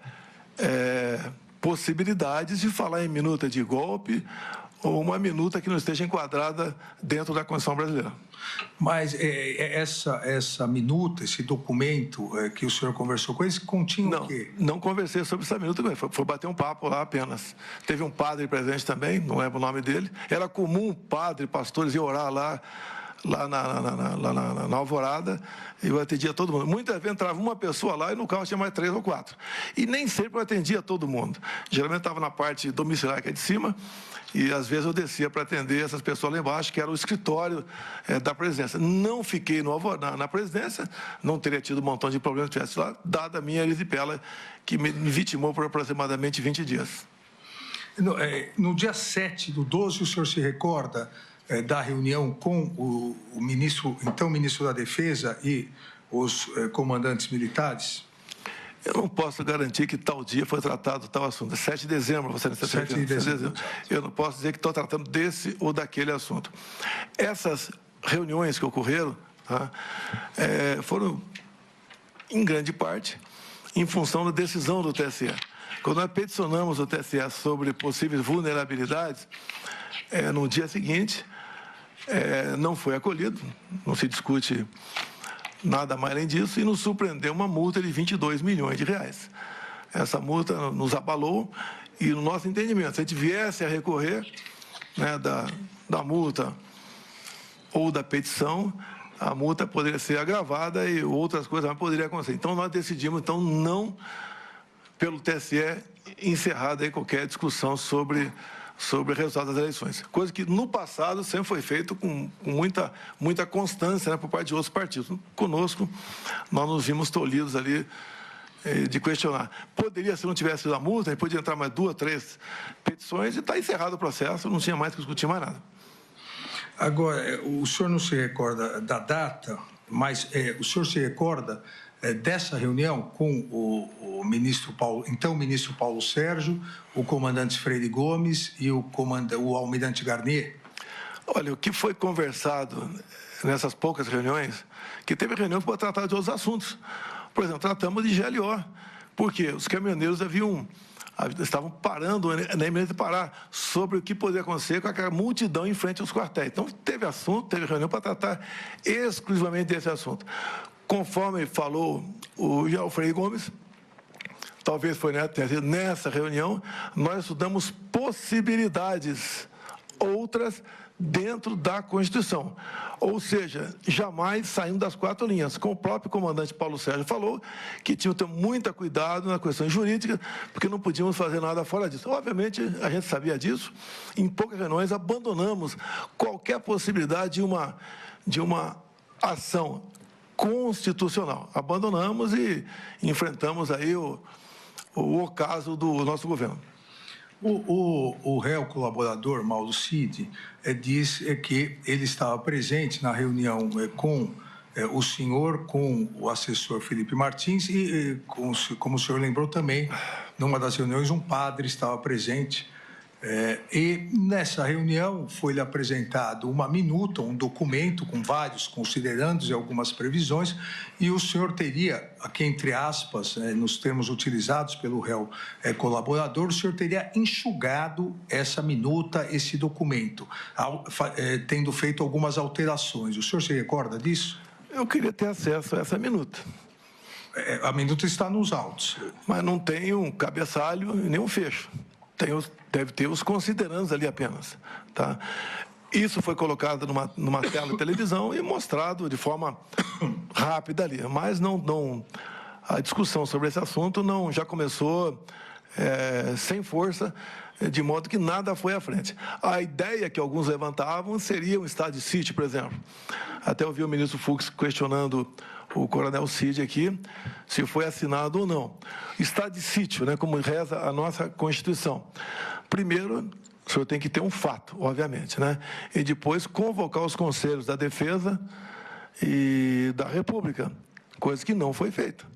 possibilidade de falar em minuta de golpe ou uma minuta que não esteja enquadrada dentro da Constituição brasileira. Mas essa minuta, esse documento que o senhor conversou com eles, continha o quê? Não conversei sobre essa minuta com ele, foi bater um papo lá apenas. Teve um padre presente também, não lembro o nome dele. Era comum pastores ir orar lá na Alvorada, e eu atendia todo mundo. Muitas vezes entrava uma pessoa lá e no carro tinha mais 3 ou 4. E nem sempre eu atendia todo mundo. Geralmente estava na parte domiciliar, que é de cima, e às vezes eu descia para atender essas pessoas lá embaixo, que era o escritório da presidência. Não fiquei na presidência, não teria tido um montão de problemas se estivesse lá, dada a minha erisipela, que me vitimou por aproximadamente 20 dias. No dia 7/12, o senhor se recorda da reunião com o então ministro da Defesa e os comandantes militares? Eu não posso garantir que tal dia foi tratado tal assunto. 7 de dezembro, você está 7 de dezembro. Eu não posso dizer que estou tratando desse ou daquele assunto. Essas reuniões que ocorreram, tá, foram, em grande parte, em função da decisão do TSE. Quando nós peticionamos o TSE sobre possíveis vulnerabilidades, no dia seguinte, não foi acolhido, não se discute nada mais além disso, e nos surpreendeu uma multa de 22 milhões de reais. Essa multa nos abalou e, no nosso entendimento, se a gente viesse a recorrer, né, da multa ou da petição, a multa poderia ser agravada e outras coisas mais poderiam acontecer. Então, nós decidimos, então, não, pelo TSE, encerrar aí qualquer discussão sobre o resultado das eleições. Coisa que, no passado, sempre foi feito com muita constância, né, por parte de outros partidos. Conosco, nós nos vimos tolhidos ali de questionar. Poderia, se não tivesse sido a multa, podia entrar mais 2, 3 petições e está encerrado o processo, não tinha mais que discutir mais nada. Agora, o senhor não se recorda da data, mas o senhor se recorda dessa reunião com o ministro Paulo, então o ministro Paulo Sérgio, o comandante Freire Gomes e o almirante Garnier? Olha, o que foi conversado nessas poucas reuniões, que teve reunião para tratar de outros assuntos. Por exemplo, tratamos de GLO, porque os caminhoneiros estavam parando na iminência de parar sobre o que poderia acontecer com aquela multidão em frente aos quartéis. Então, teve assunto, teve reunião para tratar exclusivamente desse assunto. Conforme falou o Freire Gomes, talvez foi nessa reunião, nós estudamos possibilidades outras dentro da Constituição. Ou seja, jamais saindo das 4 linhas. Como o próprio comandante Paulo Sérgio falou, que tinha que ter muito cuidado na questão jurídica, porque não podíamos fazer nada fora disso. Obviamente, a gente sabia disso. Em poucas reuniões, abandonamos qualquer possibilidade de uma ação constitucional. Abandonamos e enfrentamos aí o ocaso do nosso governo. O réu colaborador, Mauro Cid, diz que ele estava presente na reunião com o senhor, com o assessor Felipe Martins e, como o senhor lembrou também, numa das reuniões, um padre estava presente. E nessa reunião foi-lhe apresentado uma minuta, um documento com vários considerandos e algumas previsões, e o senhor teria, aqui entre aspas, nos termos utilizados pelo réu colaborador, o senhor teria enxugado essa minuta, esse documento, tendo feito algumas alterações. O senhor se recorda disso? Eu queria ter acesso a essa minuta. A minuta está nos autos. Mas não tem um cabeçalho e nem um fecho. Deve ter os considerandos ali apenas, tá? Isso foi colocado numa tela de televisão e mostrado de forma rápida ali, mas a discussão sobre esse assunto já começou sem força, de modo que nada foi à frente. A ideia que alguns levantavam seria um estado de sítio, por exemplo. Até ouvi o ministro Fux questionando o coronel Cid aqui, se foi assinado ou não. Estado de sítio, né, como reza a nossa Constituição. Primeiro, o senhor tem que ter um fato, obviamente, né? E depois convocar os conselhos da Defesa e da República, coisa que não foi feita.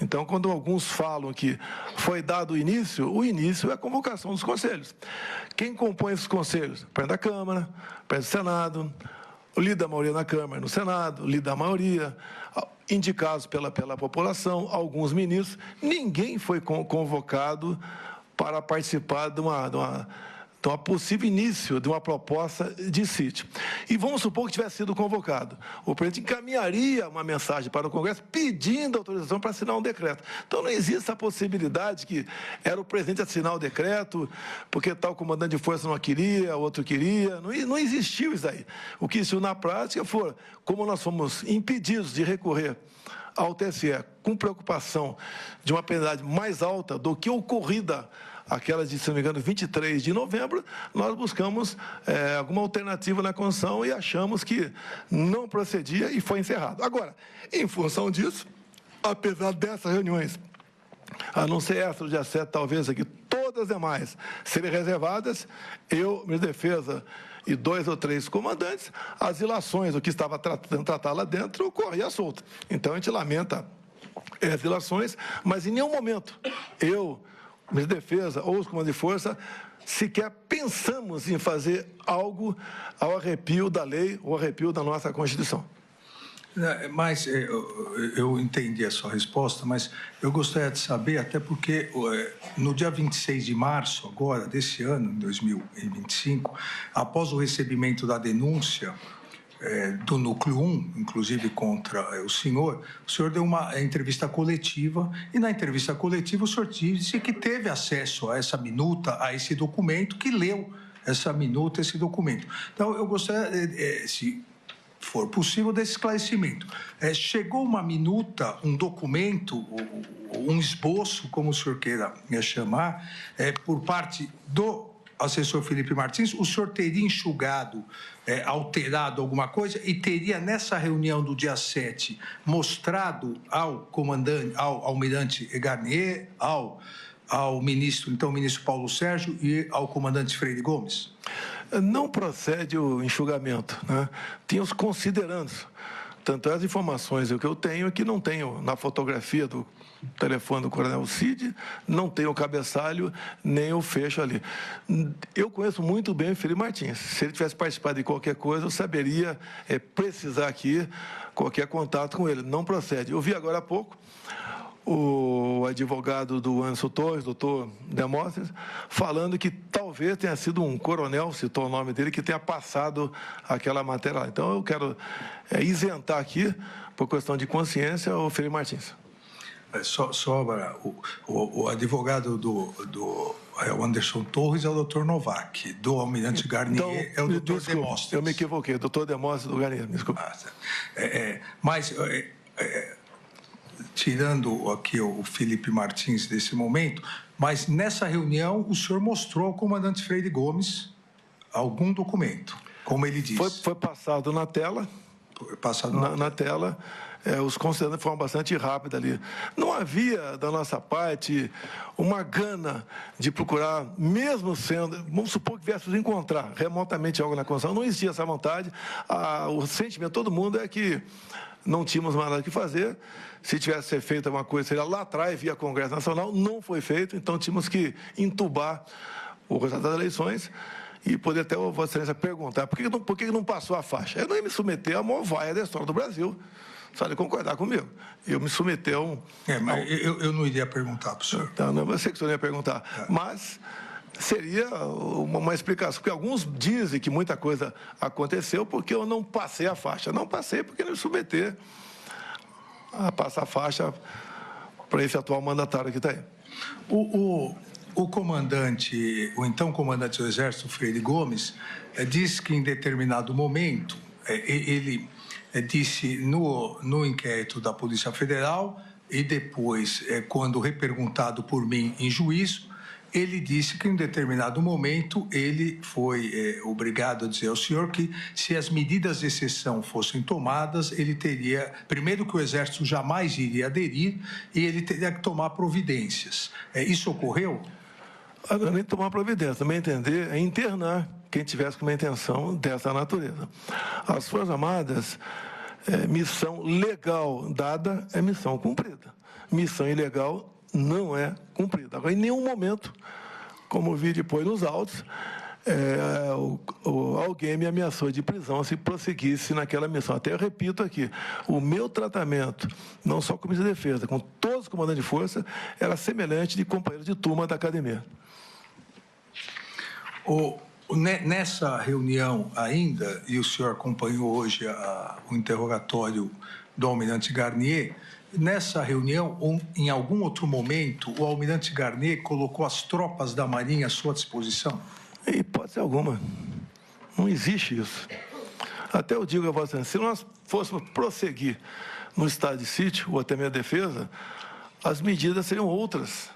Então, quando alguns falam que foi dado o início é a convocação dos conselhos. Quem compõe esses conselhos? O presidente da Câmara, o presidente do Senado, o líder da maioria na Câmara e no Senado, o líder da maioria, indicados pela população, alguns ministros. Ninguém foi convocado para participar de uma possível início de uma proposta de sítio. E vamos supor que tivesse sido convocado. O presidente encaminharia uma mensagem para o Congresso pedindo autorização para assinar um decreto. Então, não existe a possibilidade que era o presidente assinar o decreto, porque tal comandante de força não queria, outro queria. Não existiu isso aí. O que existiu na prática foi, como nós fomos impedidos de recorrer ao TSE com preocupação de uma penalidade mais alta do que ocorrida aquela de, se não me engano, 23 de novembro, nós buscamos alguma alternativa na Constituição e achamos que não procedia e foi encerrado. Agora, em função disso, apesar dessas reuniões, a não ser essa do dia 7, talvez aqui, todas as demais serem reservadas, eu, ministro da Defesa e 2 ou 3 comandantes, as ilações, o que estava tratando tratar lá dentro, corria solta. Então, a gente lamenta as ilações, mas em nenhum momento eu, ministro da Defesa ou os comandantes de força, sequer pensamos em fazer algo ao arrepio da lei ou arrepio da nossa Constituição. Mas eu entendi a sua resposta, mas eu gostaria de saber, até porque no dia 26 de março, agora, desse ano, 2025, após o recebimento da denúncia do Núcleo 1, inclusive contra o senhor deu uma entrevista coletiva, e na entrevista coletiva o senhor disse que teve acesso a essa minuta, a esse documento, que leu essa minuta, esse documento. Então, eu gostaria, se for possível, desse esclarecimento. Chegou uma minuta, um documento, um esboço, como o senhor queira chamar, por parte do assessor Felipe Martins, o senhor teria enxugado, alterado alguma coisa e teria, nessa reunião do dia 7, mostrado ao comandante, ao almirante Garnier, ao ministro, então, o ministro Paulo Sérgio e ao comandante Freire Gomes? Não procede o enxugamento, né? Tinha os considerandos. Tanto as informações que eu tenho que não tenho na fotografia do telefone do coronel Cid, não tenho o cabeçalho, nem o fecho ali. Eu conheço muito bem o Felipe Martins. Se ele tivesse participado de qualquer coisa, eu saberia precisar aqui qualquer contato com ele. Não procede. Eu vi agora há pouco o advogado do Anderson Torres, doutor Demóstenes, falando que talvez tenha sido um coronel, citou o nome dele, que tenha passado aquela matéria lá. Então, eu quero isentar aqui, por questão de consciência, o Felipe Martins. Sobra o advogado do Anderson Torres é o doutor Novak, do almirante Garnier então, é o doutor Demóstenes. Eu me equivoquei, doutor Demóstenes do Garnier, me desculpe. Mas... tirando aqui o Felipe Martins desse momento, mas nessa reunião o senhor mostrou ao comandante Freire Gomes algum documento, como ele disse. Foi passado na tela. Foi passado na tela. Os considerandos de forma bastante rápida ali. Não havia, da nossa parte, uma gana de procurar, mesmo sendo, vamos supor que viéssemos encontrar remotamente algo na Constituição, não existia essa vontade. O sentimento de todo mundo é que não tínhamos mais nada o que fazer. Se tivesse ser feita uma coisa, seria lá atrás, via Congresso Nacional, não foi feito, então tínhamos que entubar o resultado das eleições e poder até a Vossa Excelência perguntar por que não passou a faixa. Eu não ia me submeter à maior vaia da história do Brasil. Sabe concordar comigo? Eu me submeter a um... mas eu não iria perguntar para o senhor. Então, não, eu sei que o senhor não ia perguntar, mas seria uma explicação, porque alguns dizem que muita coisa aconteceu porque eu não passei a faixa. Não passei porque não me submeter a passar a faixa para esse atual mandatário que está aí. O comandante, o então comandante do Exército, Freire Gomes, disse que em determinado momento, ele disse no inquérito da Polícia Federal e depois, quando reperguntado por mim em juízo, ele disse que em determinado momento ele foi obrigado a dizer ao senhor que se as medidas de exceção fossem tomadas, ele teria, primeiro que o Exército jamais iria aderir e ele teria que tomar providências. Isso ocorreu? Nem tomar providência, também entender é internar quem tivesse com uma intenção dessa natureza. As Forças Armadas, missão legal dada é missão cumprida. Missão ilegal não é cumprida. Agora, em nenhum momento, como vi depois nos autos, alguém me ameaçou de prisão se prosseguisse naquela missão. Até eu repito aqui, o meu tratamento, não só com o Ministério da Defesa, com todos os comandantes de força, era semelhante de companheiro de turma da academia. Nessa reunião ainda, e o senhor acompanhou hoje o interrogatório do almirante Garnier, nessa reunião, ou em algum outro momento, o almirante Garnier colocou as tropas da Marinha à sua disposição? Em hipótese alguma. Não existe isso. Até eu digo a Vossa Excelência, se nós fôssemos prosseguir no estado de sítio, ou até minha defesa, as medidas seriam outras.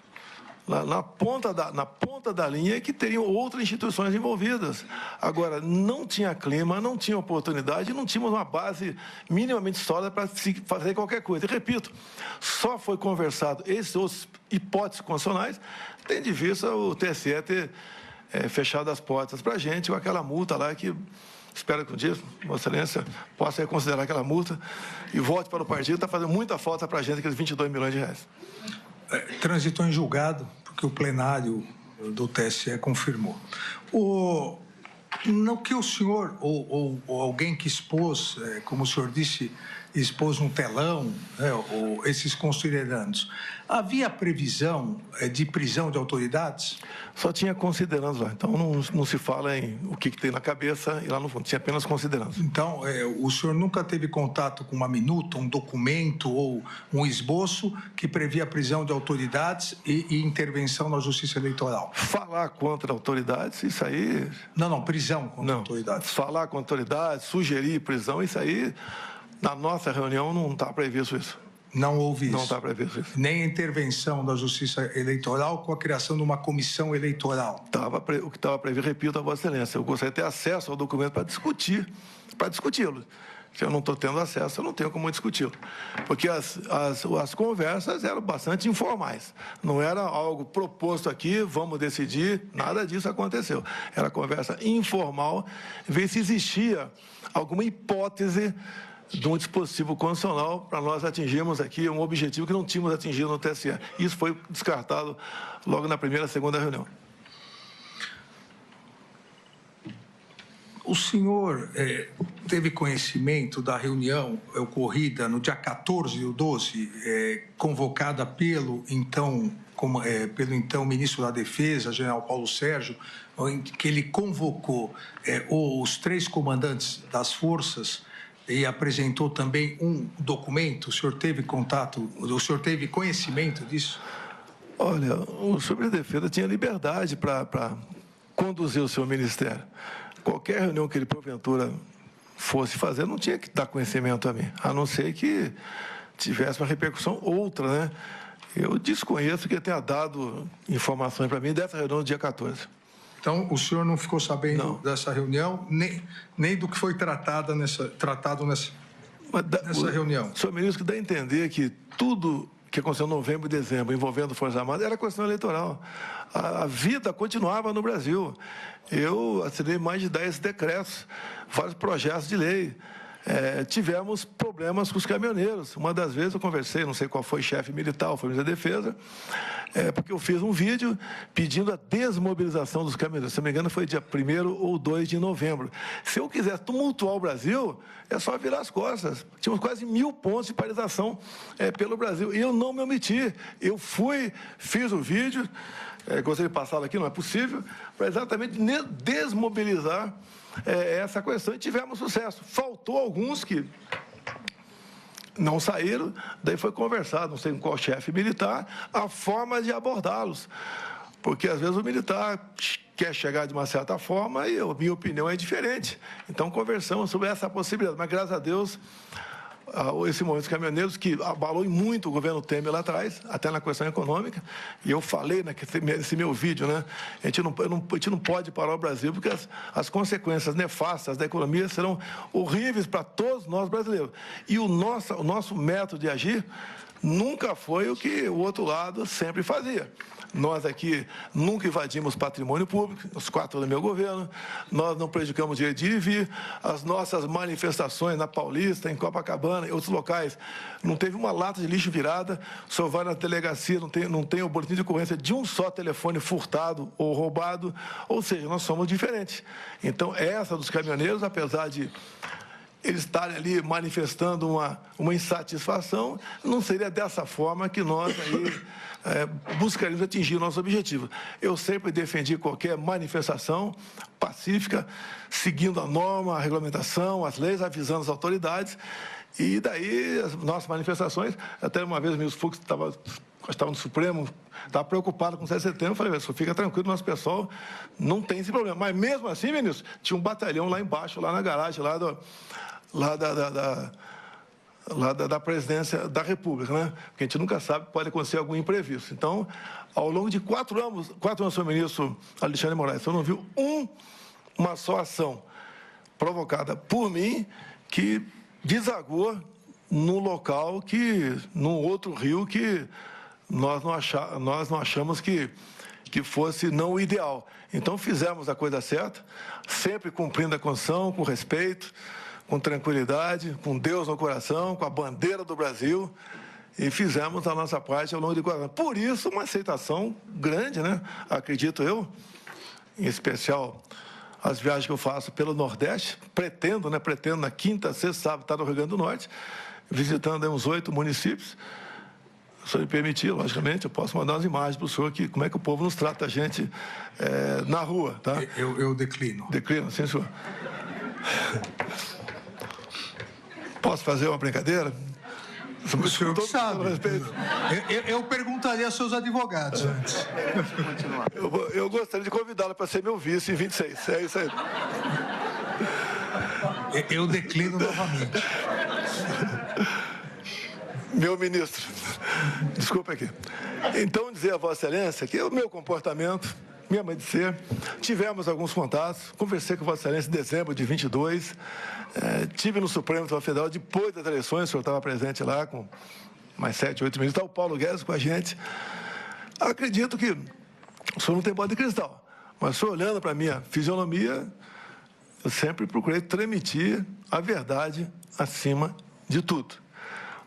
Na ponta da linha é que teriam outras instituições envolvidas. Agora, não tinha clima, não tinha oportunidade, não tínhamos uma base minimamente sólida para fazer qualquer coisa. E, repito, só foi conversado esses outros hipóteses constitucionais, tendo de vista o TSE ter fechado as portas para a gente, com aquela multa lá que... Espero que um dia, Vossa Excelência, possa reconsiderar aquela multa e volte para o partido. Está fazendo muita falta para a gente, aqueles 22 milhões de reais. Transitou em julgado, porque o plenário do TSE confirmou. No que o senhor, ou alguém que expôs, como o senhor disse, expôs no telão, né, esses considerandos. Havia previsão de prisão de autoridades? Só tinha considerandos lá, então não se fala em o que tem na cabeça e lá no fundo, tinha apenas considerandos. Então, o senhor nunca teve contato com uma minuta, um documento ou um esboço que previa a prisão de autoridades e intervenção na Justiça Eleitoral? Falar contra autoridades, isso aí... Não, prisão contra autoridades. Falar contra autoridades, sugerir prisão, isso aí, na nossa reunião, não está previsto isso. Não houve isso? Não está previsto isso. Nem a intervenção da Justiça Eleitoral com a criação de uma comissão eleitoral? O que estava previsto, repito a Vossa Excelência, eu gostaria de ter acesso ao documento para discuti-lo. Se eu não estou tendo acesso, eu não tenho como discuti-lo. Porque as conversas eram bastante informais. Não era algo proposto aqui, vamos decidir, nada disso aconteceu. Era conversa informal, ver se existia alguma hipótese de um dispositivo constitucional para nós atingirmos aqui um objetivo que não tínhamos atingido no TSE. Isso foi descartado logo na primeira e segunda reunião. O senhor teve conhecimento da reunião ocorrida no dia 14/12, convocada pelo então ministro da Defesa, general Paulo Sérgio, em que ele convocou os 3 comandantes das forças e apresentou também um documento? O senhor teve conhecimento disso? Olha, o senhor da Defesa tinha liberdade para conduzir o seu ministério. Qualquer reunião que ele, porventura, fosse fazer, não tinha que dar conhecimento a mim, a não ser que tivesse uma repercussão outra, né? Eu desconheço que ele tenha dado informações para mim dessa reunião do dia 14. Então, o senhor não ficou sabendo dessa reunião, nem do que foi tratado nessa reunião? O senhor ministro dá a entender que tudo que aconteceu em novembro e dezembro envolvendo Forças Armadas era questão eleitoral. A vida continuava no Brasil. Eu assinei mais de 10 decretos, vários projetos de lei. Tivemos problemas com os caminhoneiros. Uma das vezes eu conversei, não sei qual foi, chefe militar, foi ministro da Defesa, porque eu fiz um vídeo pedindo a desmobilização dos caminhoneiros. Se não me engano, foi dia 1º ou 2 de novembro. Se eu quisesse tumultuar o Brasil, é só virar as costas. Tínhamos quase 1000 pontos de paralisação pelo Brasil. E eu não me omiti. Eu fiz o vídeo, gostaria de passá-lo aqui, não é possível, para exatamente desmobilizar essa questão, e tivemos sucesso. Faltou alguns que não saíram, daí foi conversado, não sei com qual chefe militar, a forma de abordá-los. Porque, às vezes, o militar quer chegar de uma certa forma e a minha opinião é diferente. Então, conversamos sobre essa possibilidade. Mas, graças a Deus, esse movimento dos caminhoneiros, que abalou muito o governo Temer lá atrás, até na questão econômica, e eu falei nesse meu vídeo, né? A gente não pode parar o Brasil, porque as consequências nefastas da economia serão horríveis para todos nós brasileiros. E o nosso método de agir nunca foi o que o outro lado sempre fazia. Nós aqui nunca invadimos patrimônio público, os 4 anos do meu governo, nós não prejudicamos o direito de ir e vir, as nossas manifestações na Paulista, em Copacabana, em outros locais, não teve uma lata de lixo virada, o senhor vai na delegacia, não tem o boletim de ocorrência de um só telefone furtado ou roubado, ou seja, nós somos diferentes. Então, essa dos caminhoneiros, apesar de eles estarem ali manifestando uma insatisfação, não seria dessa forma que nós aí buscaríamos atingir o nosso objetivo. Eu sempre defendi qualquer manifestação pacífica, seguindo a norma, a regulamentação, as leis, avisando as autoridades, e daí as nossas manifestações, até uma vez o ministro Fux estava no Supremo, estava preocupado com o 7 de setembro, eu falei, fica tranquilo, nosso pessoal não tem esse problema. Mas mesmo assim, ministro, tinha um batalhão lá embaixo, lá na garagem, da presidência da República, né? Porque a gente nunca sabe, pode acontecer algum imprevisto. Então, ao longo de 4 anos, senhor ministro Alexandre de Moraes, eu não viu uma só ação provocada por mim que desagou num local num outro rio que nós não achamos que fosse não o ideal. Então, fizemos a coisa certa, sempre cumprindo a Constituição, com respeito, com tranquilidade, com Deus no coração, com a bandeira do Brasil, e fizemos a nossa parte ao longo de 4 anos. Por isso, uma aceitação grande, né? Acredito eu, em especial as viagens que eu faço pelo Nordeste, pretendo na quinta, sexta, sábado, estar no Rio Grande do Norte, visitando aí uns 8 municípios. Se o senhor me permitir, logicamente, eu posso mandar umas imagens para o senhor aqui, como é que o povo nos trata a gente na rua, tá? Eu declino. Declino, sim, senhor. Posso fazer uma brincadeira? O senhor que sabe. Respeito. Eu perguntaria aos seus advogados antes. Eu gostaria de convidá-lo para ser meu vice em 26. É isso aí. Eu declino novamente. Meu ministro, desculpa aqui. Então, dizer a Vossa Excelência que o meu comportamento, minha maneira de ser, tivemos alguns contatos, conversei com Vossa Excelência em dezembro de 22, tive no Supremo Tribunal Federal, depois das eleições, o senhor estava presente lá com mais 7, 8 ministros, está o Paulo Guedes com a gente. Acredito que o senhor não tem bola de cristal, mas o senhor olhando para a minha fisionomia, eu sempre procurei transmitir a verdade acima de tudo.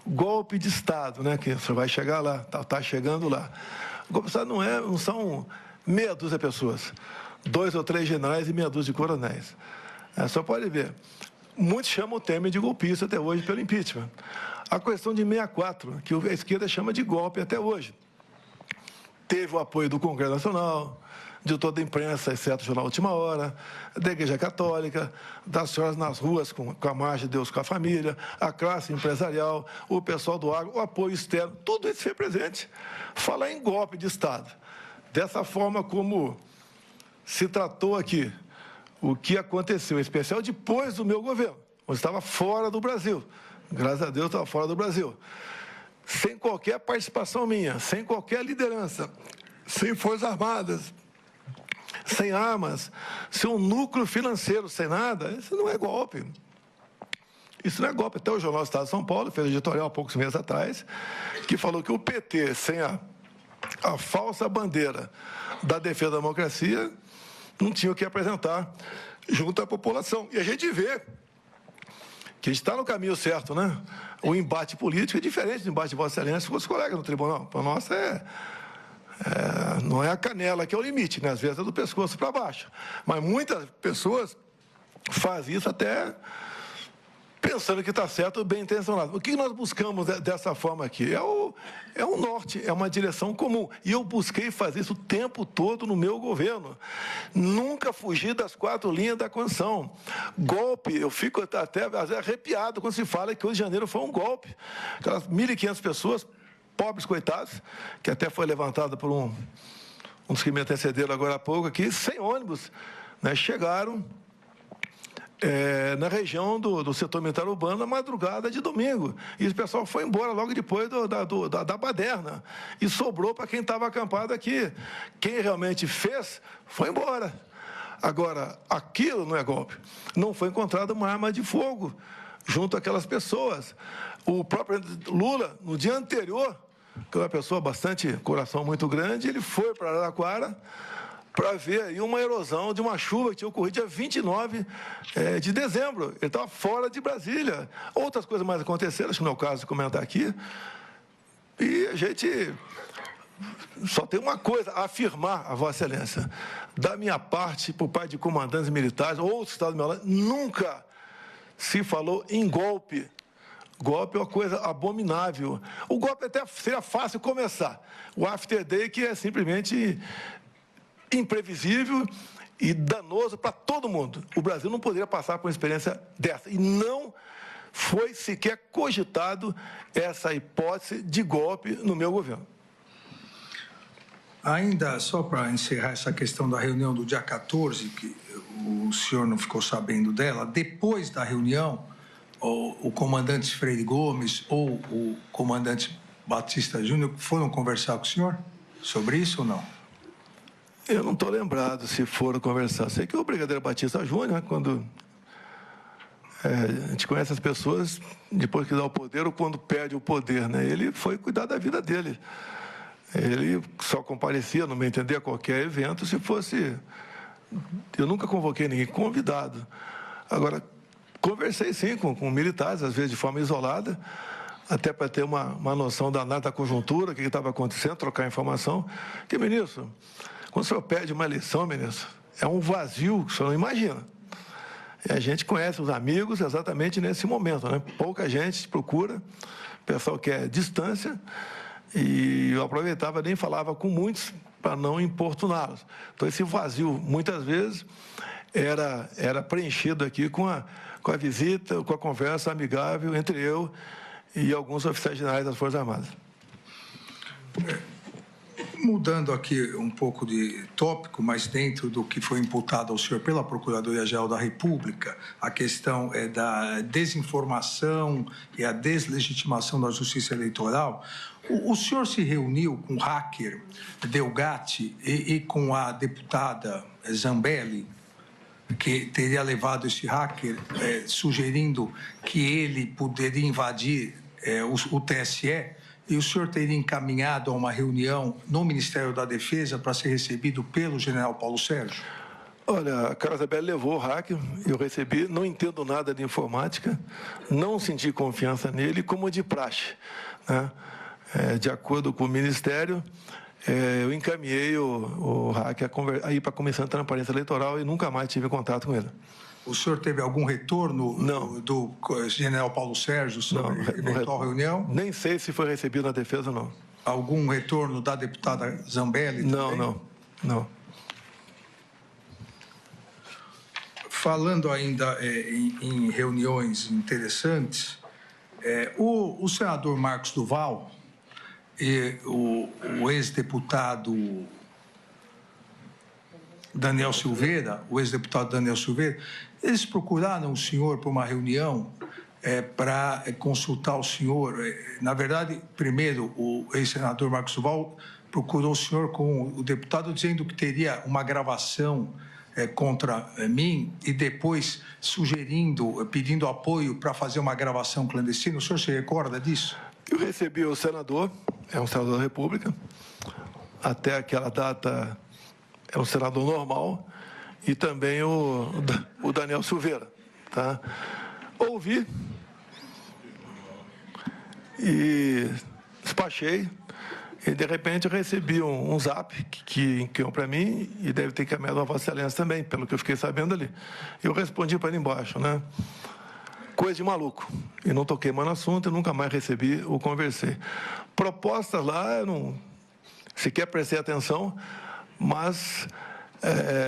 Golpe de Estado, né, que o senhor vai chegar lá, está chegando lá. O golpe de Estado não são meia dúzia de pessoas, 2 ou 3 generais e meia dúzia de coronéis. Só pode ver, muitos chamam o Temer de golpista até hoje pelo impeachment. A questão de 64, que a esquerda chama de golpe até hoje. Teve o apoio do Congresso Nacional, de toda a imprensa, exceto o Jornal Última Hora, da Igreja Católica, das senhoras nas ruas com a marcha de Deus com a família, a classe empresarial, o pessoal do agro, o apoio externo, tudo isso foi presente. Falar em golpe de Estado, dessa forma como se tratou aqui, o que aconteceu, em especial depois do meu governo, onde estava fora do Brasil, graças a Deus estava fora do Brasil, sem qualquer participação minha, sem qualquer liderança, sem Forças Armadas, sem armas, sem um núcleo financeiro, sem nada, isso não é golpe. Isso não é golpe. Até o Jornal do Estado de São Paulo fez um editorial há poucos meses atrás, que falou que o PT, sem a falsa bandeira da defesa da democracia, não tinha o que apresentar junto à população. E a gente vê que a gente está no caminho certo, né? O embate político é diferente do embate de Vossa Excelência com os colegas no tribunal. Para nós não é a canela que é o limite, né? Às vezes é do pescoço para baixo. Mas muitas pessoas fazem isso até pensando que está certo, bem intencionado. O que nós buscamos dessa forma aqui? É o norte, é uma direção comum. E eu busquei fazer isso o tempo todo no meu governo. Nunca fugi das 4 linhas da Constituição. Golpe, eu fico até arrepiado quando se fala que hoje de janeiro foi um golpe. Aquelas 1.500 pessoas, pobres coitados, que até foi levantado por um dos que me antecederam agora há pouco aqui, sem ônibus, né, chegaram na região do setor militar urbano na madrugada de domingo. E o pessoal foi embora logo depois da baderna. E sobrou para quem estava acampado aqui. Quem realmente fez, foi embora. Agora, aquilo não é golpe. Não foi encontrada uma arma de fogo junto àquelas pessoas. O próprio Lula, no dia anterior, que é uma pessoa bastante, coração muito grande, ele foi para Araraquara para ver aí uma erosão de uma chuva que tinha ocorrido dia 29 de dezembro. Ele estava fora de Brasília. Outras coisas mais aconteceram, acho que não é o caso de comentar aqui. E a gente só tem uma coisa a afirmar a Vossa Excelência. Da minha parte, por parte de comandantes militares, ou do Estado do meu lado, nunca se falou em golpe. Golpe é uma coisa abominável. O golpe até seria fácil começar. O after day, que é simplesmente imprevisível e danoso para todo mundo. O Brasil não poderia passar por uma experiência dessa. E não foi sequer cogitado essa hipótese de golpe no meu governo. Ainda, só para encerrar essa questão da reunião do dia 14, que o senhor não ficou sabendo dela, depois da reunião, o comandante Freire Gomes ou o comandante Batista Júnior foram conversar com o senhor sobre isso ou não? Eu não estou lembrado se foram conversar. Sei que o brigadeiro Batista Júnior, quando a gente conhece as pessoas, depois que dá o poder ou quando perde o poder, né? Ele foi cuidar da vida dele. Ele só comparecia, no meu entender, a qualquer evento se fosse... Eu nunca convoquei ninguém convidado. Agora, conversei sim com militares, às vezes de forma isolada, até para ter uma noção da conjuntura, o que estava acontecendo, trocar informação. Porque, ministro, quando o senhor perde uma eleição, ministro, é um vazio que o senhor não imagina. E a gente conhece os amigos exatamente nesse momento, né? Pouca gente procura, o pessoal quer distância, e eu aproveitava, nem falava com muitos para não importuná-los. Então, esse vazio, muitas vezes, era preenchido aqui com a visita, com a conversa amigável entre eu e alguns oficiais generais das Forças Armadas. Mudando aqui um pouco de tópico, mas dentro do que foi imputado ao senhor pela Procuradoria-Geral da República, a questão da desinformação e a deslegitimação da Justiça Eleitoral, o senhor se reuniu com o hacker Delgatti e com a deputada Zambelli, que teria levado esse hacker, sugerindo que ele poderia invadir o TSE, e o senhor teria encaminhado a uma reunião no Ministério da Defesa para ser recebido pelo general Paulo Sérgio? Olha, a Carla Zambelli levou o hacker, eu recebi, não entendo nada de informática, não senti confiança nele, como de praxe, né? De acordo com o Ministério, eu encaminhei o hacker a ir para a Comissão de Transparência Eleitoral e nunca mais tive contato com ele. O senhor teve algum retorno do general Paulo Sérgio sobre eventual reunião? Nem sei se foi recebido na defesa ou não. Algum retorno da deputada Zambelli também? Não. Falando ainda em reuniões interessantes, o senador Marcos Duval e o ex-deputado Daniel Silveira, eles procuraram o senhor para uma reunião para consultar o senhor. Na verdade, primeiro, o ex-senador Marcos Duval procurou o senhor com o deputado dizendo que teria uma gravação contra mim e depois pedindo apoio para fazer uma gravação clandestina. O senhor se recorda disso? Eu recebi o senador, é um senador da República, até aquela data é um senador normal, e também o Daniel Silveira, tá? Ouvi e despachei, e de repente eu recebi um zap que encaminhou para mim, e deve ter encaminhado a Vossa Excelência também, pelo que eu fiquei sabendo ali. Eu respondi para ele embaixo, né? Coisa de maluco. E não toquei mais no assunto, e nunca mais recebi ou conversei. Propostas lá, eu não sequer prestei atenção, mas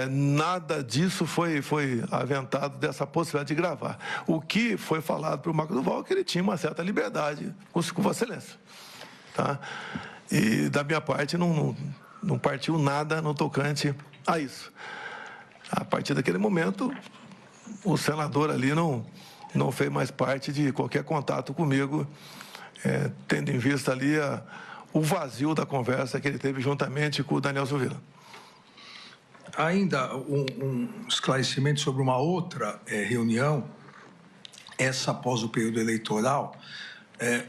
nada disso foi aventado dessa possibilidade de gravar. O que foi falado para o Marcos Duval é que ele tinha uma certa liberdade com Vossa Excelência. Tá? E, da minha parte, não partiu nada no tocante a isso. A partir daquele momento, o senador ali não fez mais parte de qualquer contato comigo, tendo em vista ali o vazio da conversa que ele teve juntamente com o Daniel Silveira. Ainda um esclarecimento sobre uma outra reunião, essa após o período eleitoral.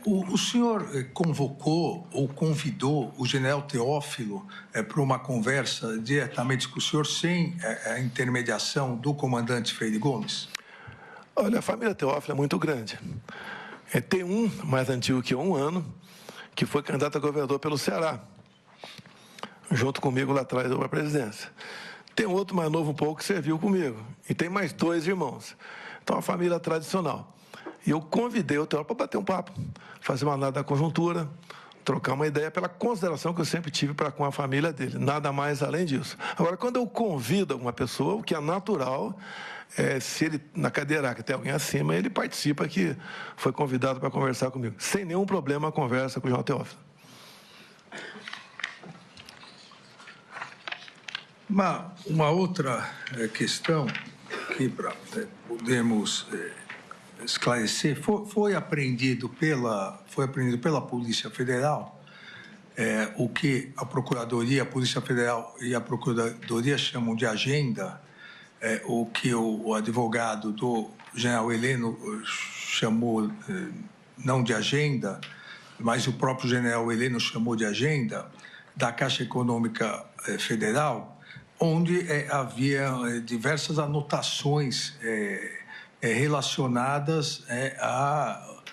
O senhor convocou ou convidou o general Teófilo para uma conversa diretamente com o senhor, sem a intermediação do comandante Freire Gomes? Olha, a família Teófilo é muito grande. Tem um mais antigo que eu, 1 ano, que foi candidato a governador pelo Ceará, junto comigo lá atrás da presidência. Tem outro mais novo um pouco que serviu comigo. E tem mais 2 irmãos. Então, a família tradicional. E eu convidei o Teófilo para bater um papo, fazer uma análise da conjuntura, trocar uma ideia pela consideração que eu sempre tive para com a família dele. Nada mais além disso. Agora, quando eu convido alguma pessoa, o que é natural, se ele, na cadeira que tem alguém acima, ele participa, que foi convidado para conversar comigo. Sem nenhum problema a conversa com o João Teófilo. Uma outra questão que podemos esclarecer, foi apreendido pela Polícia Federal o que a Procuradoria, a Polícia Federal e a Procuradoria chamam de agenda, o que o advogado do general Heleno chamou não de agenda, mas o próprio general Heleno chamou de agenda, da Caixa Econômica Federal, onde havia diversas anotações relacionadas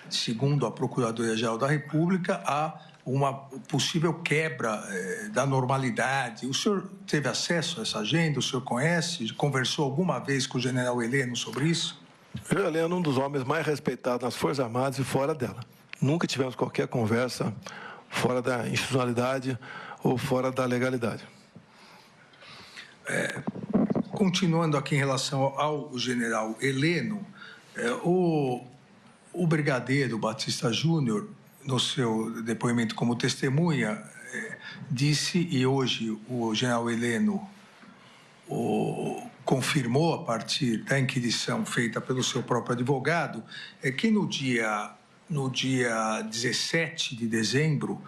segundo a Procuradoria-Geral da República, a uma possível quebra da normalidade. O senhor teve acesso a essa agenda? O senhor conhece? Conversou alguma vez com o general Heleno sobre isso? O general Heleno é um dos homens mais respeitados nas Forças Armadas e fora dela. Nunca tivemos qualquer conversa fora da institucionalidade ou fora da legalidade. Continuando aqui em relação ao general Heleno, o brigadeiro Batista Júnior, no seu depoimento como testemunha, disse, e hoje o general Heleno confirmou a partir da inquisição feita pelo seu próprio advogado, que no dia 17 de dezembro,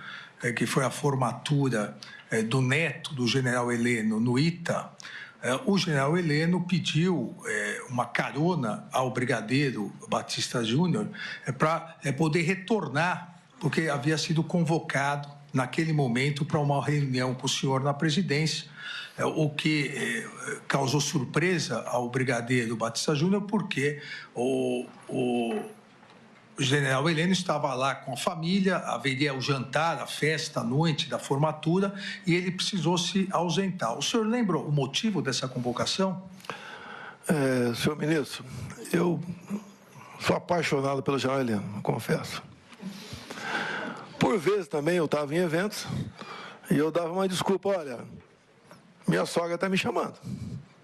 que foi a formatura do neto do general Heleno no ITA, o general Heleno pediu uma carona ao brigadeiro Batista Júnior para poder retornar, porque havia sido convocado naquele momento para uma reunião com o senhor na presidência, o que causou surpresa ao brigadeiro Batista Júnior, porque o general Heleno estava lá com a família, haveria o jantar, a festa, a noite da formatura, e ele precisou se ausentar. O senhor lembra o motivo dessa convocação? Senhor ministro, eu sou apaixonado pelo general Heleno, confesso. Por vezes também eu estava em eventos e eu dava uma desculpa, olha, minha sogra está me chamando,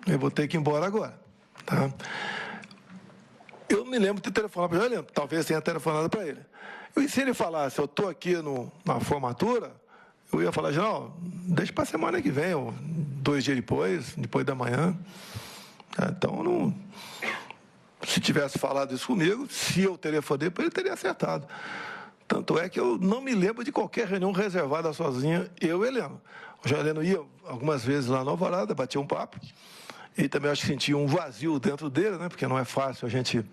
eu vou ter que ir embora agora, tá? Eu me lembro de ter telefonado para o Heleno, talvez tenha telefonado para ele. E se ele falasse, eu estou aqui na formatura, eu ia falar, general, deixa para a semana que vem, ou 2 dias depois da manhã. Então, não, se tivesse falado isso comigo, se eu telefonei para ele, teria acertado. Tanto é que eu não me lembro de qualquer reunião reservada sozinha, eu e Heleno. O general Heleno ia algumas vezes lá na Alvorada, batia um papo. E também acho que sentia um vazio dentro dele, né? Porque não é fácil a gente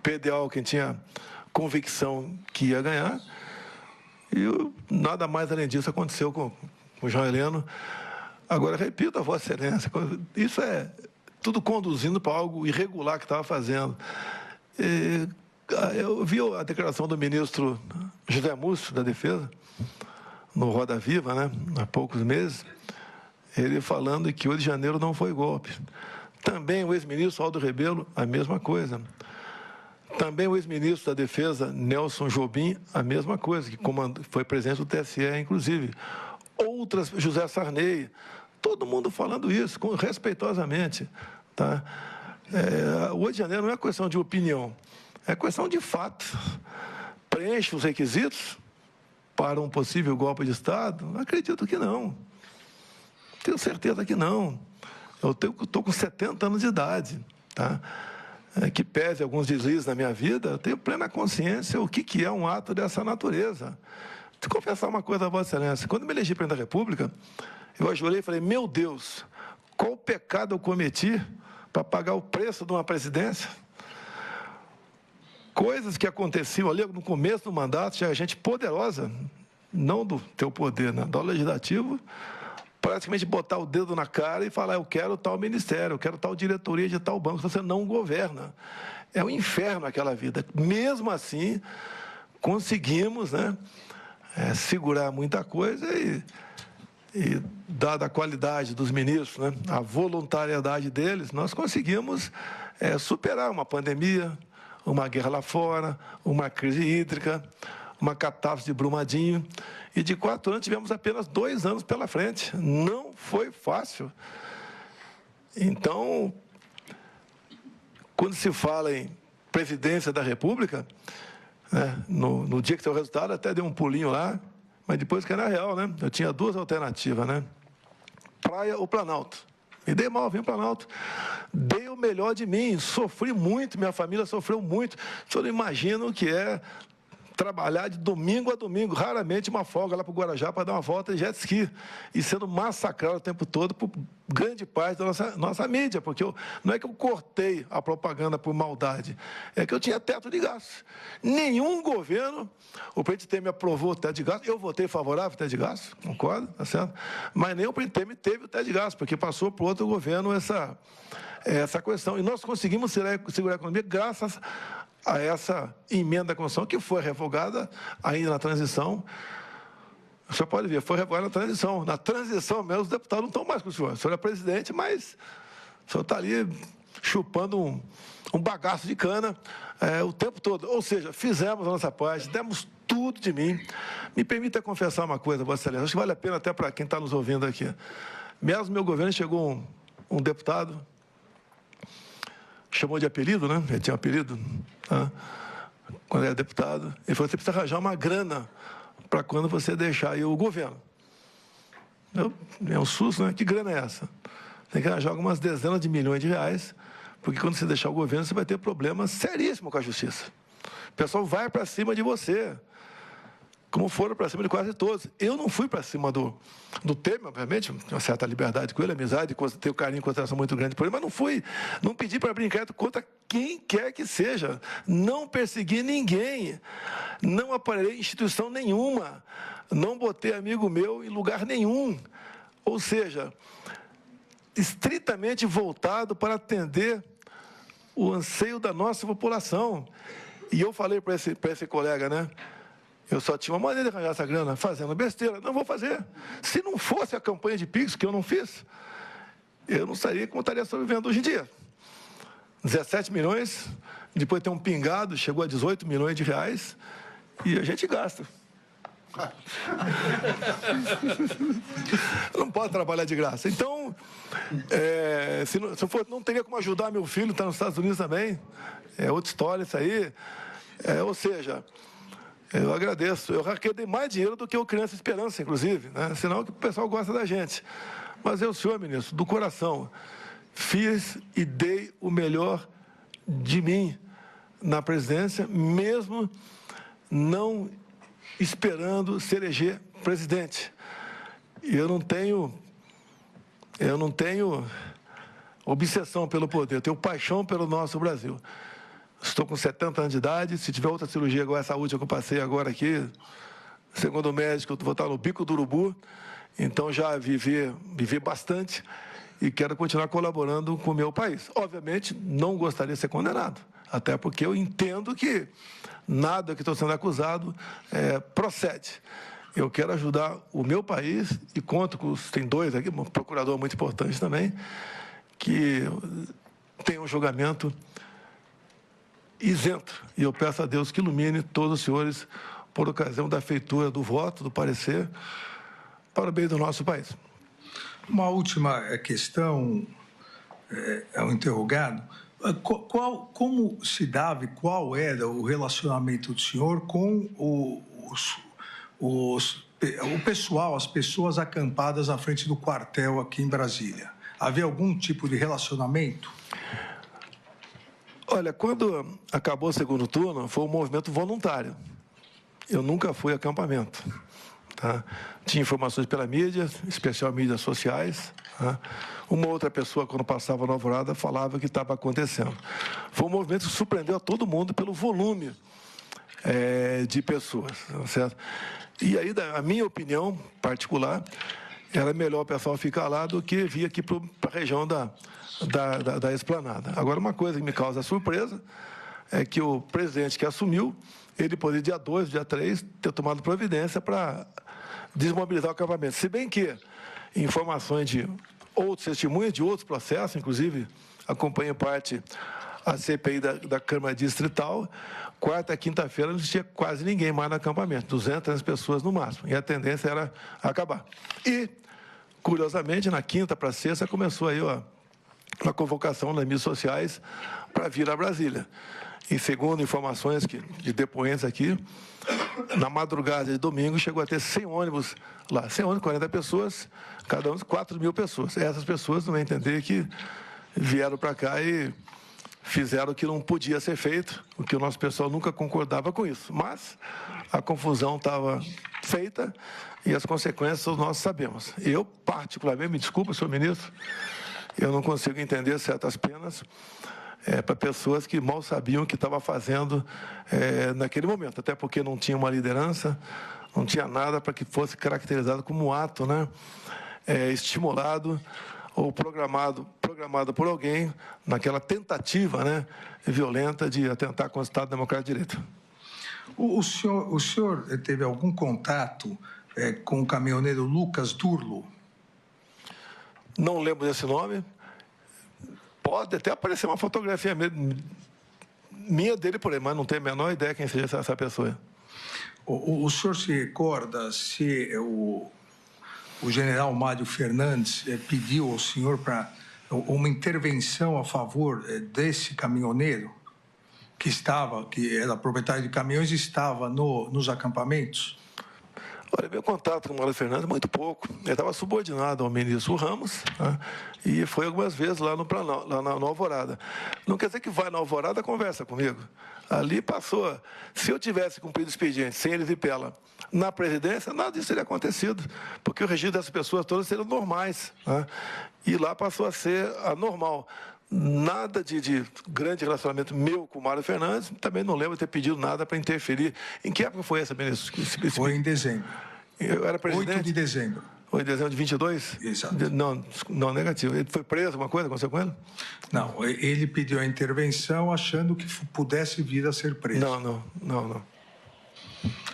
perder algo que tinha convicção que ia ganhar. E nada mais além disso aconteceu com o João Heleno. Agora, repito a Vossa Excelência, isso é tudo conduzindo para algo irregular que estava fazendo. Eu vi a declaração do ministro José Múcio, da Defesa, no Roda Viva, né? Há poucos meses, ele falando que 8 de janeiro não foi golpe. Também o ex-ministro Aldo Rebelo, a mesma coisa. Também o ex-ministro da Defesa, Nelson Jobim, a mesma coisa, que foi presidente do TSE, inclusive. Outras, José Sarney, todo mundo falando isso, respeitosamente. Tá? O 8 de janeiro não é questão de opinião, é questão de fato. Preenche os requisitos para um possível golpe de Estado? Acredito que não. Tenho certeza que não. Eu estou com 70 anos de idade, tá? Que pese alguns deslizes na minha vida, eu tenho plena consciência o que é um ato dessa natureza. Te confessar uma coisa a Vossa Excelência, quando me elegi presidente da República, eu ajoelhei e falei, meu Deus, qual pecado eu cometi para pagar o preço de uma presidência? Coisas que aconteciam ali no começo do mandato, tinha gente poderosa, não do teu poder, né? Do legislativo, praticamente botar o dedo na cara e falar, eu quero tal ministério, eu quero tal diretoria de tal banco, você não governa. É um inferno aquela vida. Mesmo assim, conseguimos, né, segurar muita coisa e dada a qualidade dos ministros, né, a voluntariedade deles, nós conseguimos superar uma pandemia, uma guerra lá fora, uma crise hídrica, uma catástrofe de Brumadinho, e de 4 anos tivemos apenas 2 anos pela frente. Não foi fácil. Então, quando se fala em presidência da República, né, no dia que saiu o resultado, até dei um pulinho lá, mas depois que era real, né? Eu tinha 2 alternativas, né? Praia ou Planalto. Me dei mal, vim ao Planalto. Dei o melhor de mim, sofri muito, minha família sofreu muito. O senhor não imagina o que é trabalhar de domingo a domingo, raramente uma folga lá para o Guarajá para dar uma volta de jet ski, e sendo massacrado o tempo todo por grande parte da nossa mídia, porque não é que eu cortei a propaganda por maldade, é que eu tinha teto de gastos. Nenhum governo, o presidente Temer aprovou o teto de gastos, eu votei favorável ao teto de gastos, concordo, tá certo? Mas nem o presidente Temer teve o teto de gastos, porque passou para outro governo essa questão, e nós conseguimos segurar a economia graças a essa emenda da Constituição, que foi revogada ainda na transição, O senhor pode ver, foi revogado na transição. Na transição mesmo, os deputados não estão mais com o senhor. O senhor é presidente, mas o senhor está ali chupando um bagaço de cana o tempo todo. Ou seja, fizemos a nossa parte, demos tudo de mim. Me permita confessar uma coisa, Vossa Excelência, acho que vale a pena até para quem está nos ouvindo aqui. Mesmo no meu governo chegou um deputado, chamou de apelido, né? Ele tinha um apelido, né? Quando era deputado. Ele falou: você precisa arranjar uma grana para quando você deixar aí o governo. É um susto, né? Que grana é essa? Tem que arranjar algumas dezenas de milhões de reais, porque quando você deixar o governo, você vai ter problemas seríssimos com a justiça. O pessoal vai para cima de você, como foram para cima de quase todos. Eu não fui para cima do Temer, obviamente, uma certa liberdade com ele, amizade, tenho carinho e consideração muito grande por ele, mas não pedi para brincar contra quem quer que seja. Não persegui ninguém, não aparelhei em instituição nenhuma, não botei amigo meu em lugar nenhum. Ou seja, estritamente voltado para atender o anseio da nossa população. E eu falei para esse colega, né? Eu só tinha uma maneira de arranjar essa grana, fazendo besteira. Não vou fazer. Se não fosse a campanha de Pix, que eu não fiz, eu não estaria como estaria sobrevivendo hoje em dia. 17 milhões, depois tem um pingado, chegou a 18 milhões de reais, e a gente gasta. Não pode trabalhar de graça. Então, se eu for, não teria como ajudar meu filho, está nos Estados Unidos também. É outra história isso aí. Ou seja, eu agradeço. Eu arrecadei mais dinheiro do que o Criança Esperança, inclusive, né? Senão que o pessoal gosta da gente. Mas eu, senhor ministro, do coração, fiz e dei o melhor de mim na presidência, mesmo não esperando se eleger presidente. E eu não tenho obsessão pelo poder, eu tenho paixão pelo nosso Brasil. Estou com 70 anos de idade, se tiver outra cirurgia igual essa última que eu passei agora aqui, segundo o médico, eu vou estar no bico do urubu, então já vivi bastante e quero continuar colaborando com o meu país. Obviamente, não gostaria de ser condenado, até porque eu entendo que nada que estou sendo acusado procede. Eu quero ajudar o meu país e conto com tem dois aqui, um procurador muito importante também, que tem um julgamento isento. E eu peço a Deus que ilumine todos os senhores por ocasião da feitura do voto, do parecer, para o bem do nosso país. Uma última questão ao interrogado. Como se dava e qual era o relacionamento do senhor com o pessoal, as pessoas acampadas à frente do quartel aqui em Brasília? Havia algum tipo de relacionamento? Olha, quando acabou o segundo turno, foi um movimento voluntário. Eu nunca fui a acampamento. Tá? Tinha informações pela mídia, especial mídias sociais. Tá? Uma outra pessoa, quando passava na alvorada, falava o que estava acontecendo. Foi um movimento que surpreendeu a todo mundo pelo volume de pessoas. Certo? E aí, a minha opinião particular, era melhor o pessoal ficar lá do que vir aqui para a região da esplanada. Agora, uma coisa que me causa surpresa é que o presidente que assumiu, ele poderia, dia 2, dia 3, ter tomado providência para desmobilizar o acampamento. Se bem que informações de outros testemunhas, de outros processos, inclusive acompanho parte a CPI da Câmara Distrital, quarta e quinta-feira não existia quase ninguém mais no acampamento, 200 pessoas no máximo, e a tendência era acabar. E, curiosamente, na quinta para sexta começou aí uma convocação nas mídias sociais para vir a Brasília. E segundo informações de depoentes aqui, na madrugada de domingo chegou a ter 100 ônibus lá, 100 ônibus, 40 pessoas, cada um 4.000 pessoas. E essas pessoas não vão entender que vieram para cá e fizeram o que não podia ser feito, o que o nosso pessoal nunca concordava com isso. Mas a confusão estava feita e as consequências nós sabemos. Eu, particularmente, me desculpa, senhor ministro, eu não consigo entender certas penas para pessoas que mal sabiam o que estava fazendo naquele momento, até porque não tinha uma liderança, não tinha nada para que fosse caracterizado como um ato, né, estimulado ou programado por alguém naquela tentativa, né, violenta de atentar contra o Estado Democrático de Direito. O senhor teve algum contato com o caminhoneiro Lucas Durlo? Não lembro desse nome. Pode até aparecer uma fotografia minha dele por aí, mas não tenho a menor ideia quem seja essa pessoa. O senhor se recorda se o general Mário Fernandes pediu ao senhor para uma intervenção a favor desse caminhoneiro que era proprietário de caminhões e estava nos acampamentos? Olha, meu contato com o Mário Fernandes é muito pouco. Ele estava subordinado ao ministro Ramos, né, e foi algumas vezes lá na Alvorada. Não quer dizer que vai na Alvorada, conversa comigo. Ali passou. Se eu tivesse cumprido o expediente sem ele vipela na presidência, nada disso teria acontecido, porque o registro dessas pessoas todas seriam normais, né, e lá passou a ser anormal. Nada de grande relacionamento meu com o Mário Fernandes, também não lembro de ter pedido nada para interferir. Em que época foi essa, ministro? Foi em dezembro. Eu era presidente? 8 de dezembro. Foi em dezembro de 22? Exato. Não, negativo. Ele foi preso, alguma coisa aconteceu com ele? Não, ele pediu a intervenção achando que pudesse vir a ser preso. Não.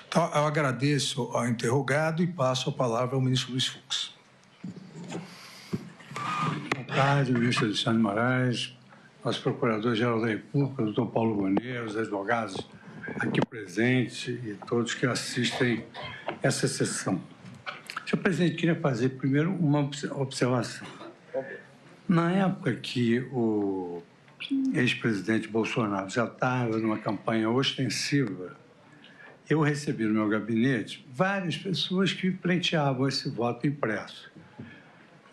Então, eu agradeço ao interrogado e passo a palavra ao ministro Luiz Fux. Boa tarde, ministro Alexandre Moraes, nosso procurador-geral da República, doutor Paulo Gonet, os advogados aqui presentes e todos que assistem essa sessão. Senhor presidente, queria fazer primeiro uma observação. Na época que o ex-presidente Bolsonaro já estava numa campanha ostensiva, eu recebi no meu gabinete várias pessoas que pleiteavam esse voto impresso.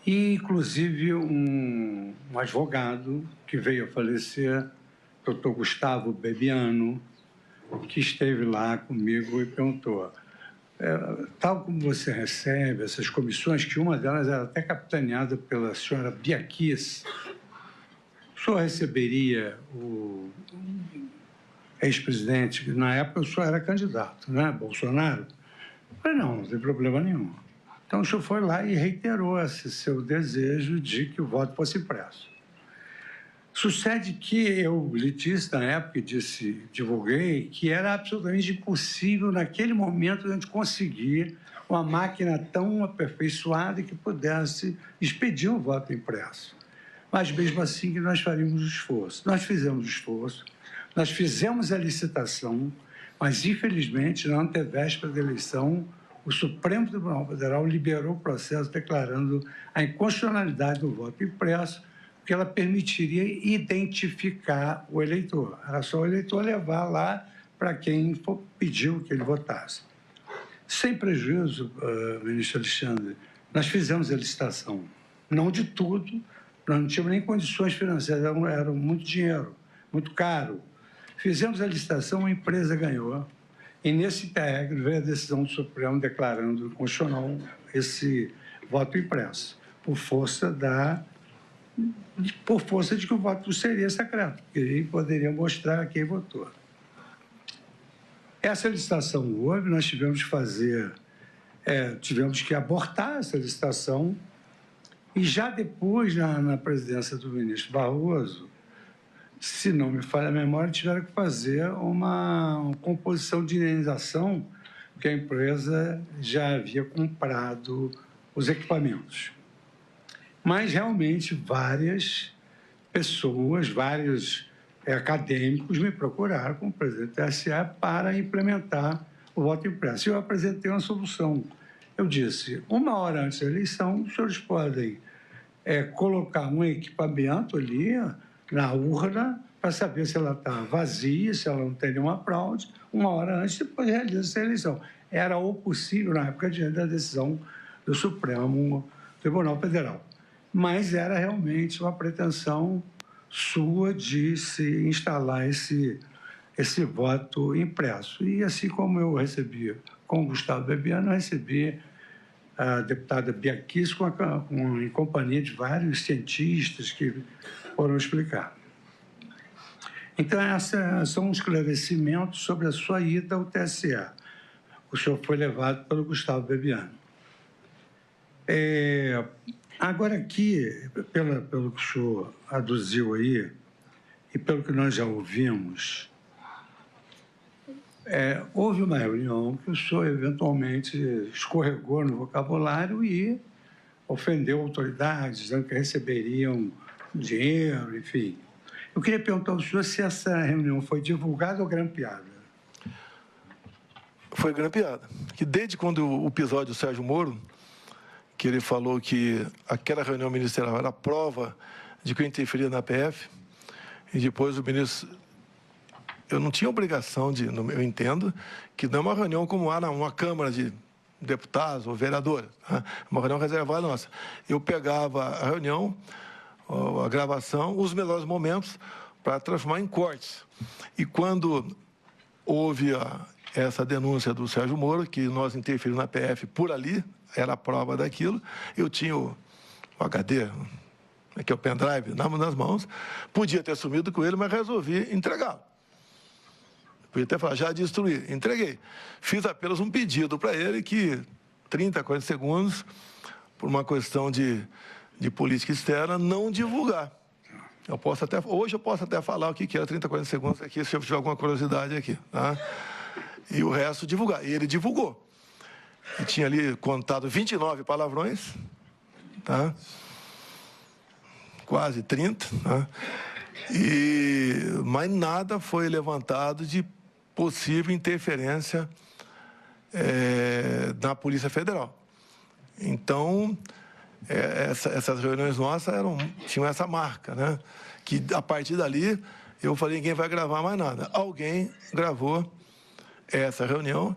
E, inclusive, um advogado que veio a falecer, doutor Gustavo Bebiano, que esteve lá comigo e perguntou, tal como você recebe essas comissões, que uma delas era até capitaneada pela senhora Bia Kiss, o senhor receberia o ex-presidente, na época o senhor era candidato, né, Bolsonaro? Eu falei, não tem problema nenhum. Então, o senhor foi lá e reiterou esse seu desejo de que o voto fosse impresso. Sucede que eu lhe disse, na época, divulguei, que era absolutamente impossível, naquele momento, a gente conseguir uma máquina tão aperfeiçoada que pudesse expedir um voto impresso. Mas, mesmo assim, que nós faríamos o esforço. Nós fizemos o esforço, nós fizemos a licitação, mas, infelizmente, na antevéspera da eleição, o Supremo Tribunal Federal liberou o processo declarando a inconstitucionalidade do voto impresso, porque ela permitiria identificar o eleitor. Era só o eleitor levar lá para quem pediu que ele votasse. Sem prejuízo, ministro Alexandre, nós fizemos a licitação. Não de tudo, nós não tínhamos nem condições financeiras, era muito dinheiro, muito caro. Fizemos a licitação, a empresa ganhou. E, nesse término, veio a decisão do Supremo declarando constitucional esse voto impresso, por força de que o voto seria secreto, porque ele poderia mostrar quem votou. Essa licitação houve, nós tivemos que tivemos que abortar essa licitação, e já depois, na presidência do ministro Barroso, se não me falha a memória, tiveram que fazer uma composição de indenização, porque a empresa já havia comprado os equipamentos. Mas, realmente, várias pessoas, vários acadêmicos me procuraram como presidente do TSE para implementar o voto impresso. Eu apresentei uma solução. Eu disse, 1 hora antes da eleição, os senhores podem colocar um equipamento ali na urna para saber se ela está vazia, se ela não tem nenhuma fraude, 1 hora antes, depois realiza essa eleição. Era o possível, na época, diante da decisão do Supremo Tribunal Federal. Mas era realmente uma pretensão sua de se instalar esse voto impresso. E assim como eu recebi com o Gustavo Bebiano, eu recebi a deputada Bia Kiss em companhia de vários cientistas que foram explicar. Então, esses são os esclarecimentos sobre a sua ida ao TSE. O senhor foi levado pelo Gustavo Bebiano. Agora, aqui, pelo que o senhor aduziu aí, e pelo que nós já ouvimos, houve uma reunião que o senhor eventualmente escorregou no vocabulário e ofendeu autoridades, dizendo que receberiam dinheiro, enfim. Eu queria perguntar ao senhor se essa reunião foi divulgada ou grampeada. Foi grampeada. Que desde quando o episódio do Sérgio Moro, que ele falou que aquela reunião ministerial era prova de que eu interferia na PF, e depois o ministro... Eu não tinha obrigação de... Eu entendo que não é uma reunião como há numa Câmara de deputados ou vereadores, né? Uma reunião reservada nossa. Eu pegava a reunião, a gravação, os melhores momentos para transformar em cortes. E quando houve essa denúncia do Sérgio Moro, que nós interferimos na PF por ali, era a prova daquilo, eu tinha o HD, que é o pendrive, nas mãos, podia ter sumido com ele, mas resolvi entregá-lo. Podia até falar, já destruí, entreguei. Fiz apenas um pedido para ele que 30, 40 segundos, por uma questão de política externa, não divulgar. Hoje eu posso até falar o que era 30, 40 segundos aqui, se eu tiver alguma curiosidade aqui. Tá? E o resto divulgar. E ele divulgou. E tinha ali contado 29 palavrões, tá? Quase 30, tá? Mas nada foi levantado de possível interferência na Polícia Federal. Então, essas reuniões nossas tinham essa marca, né? Que a partir dali eu falei, ninguém vai gravar mais nada. Alguém gravou essa reunião,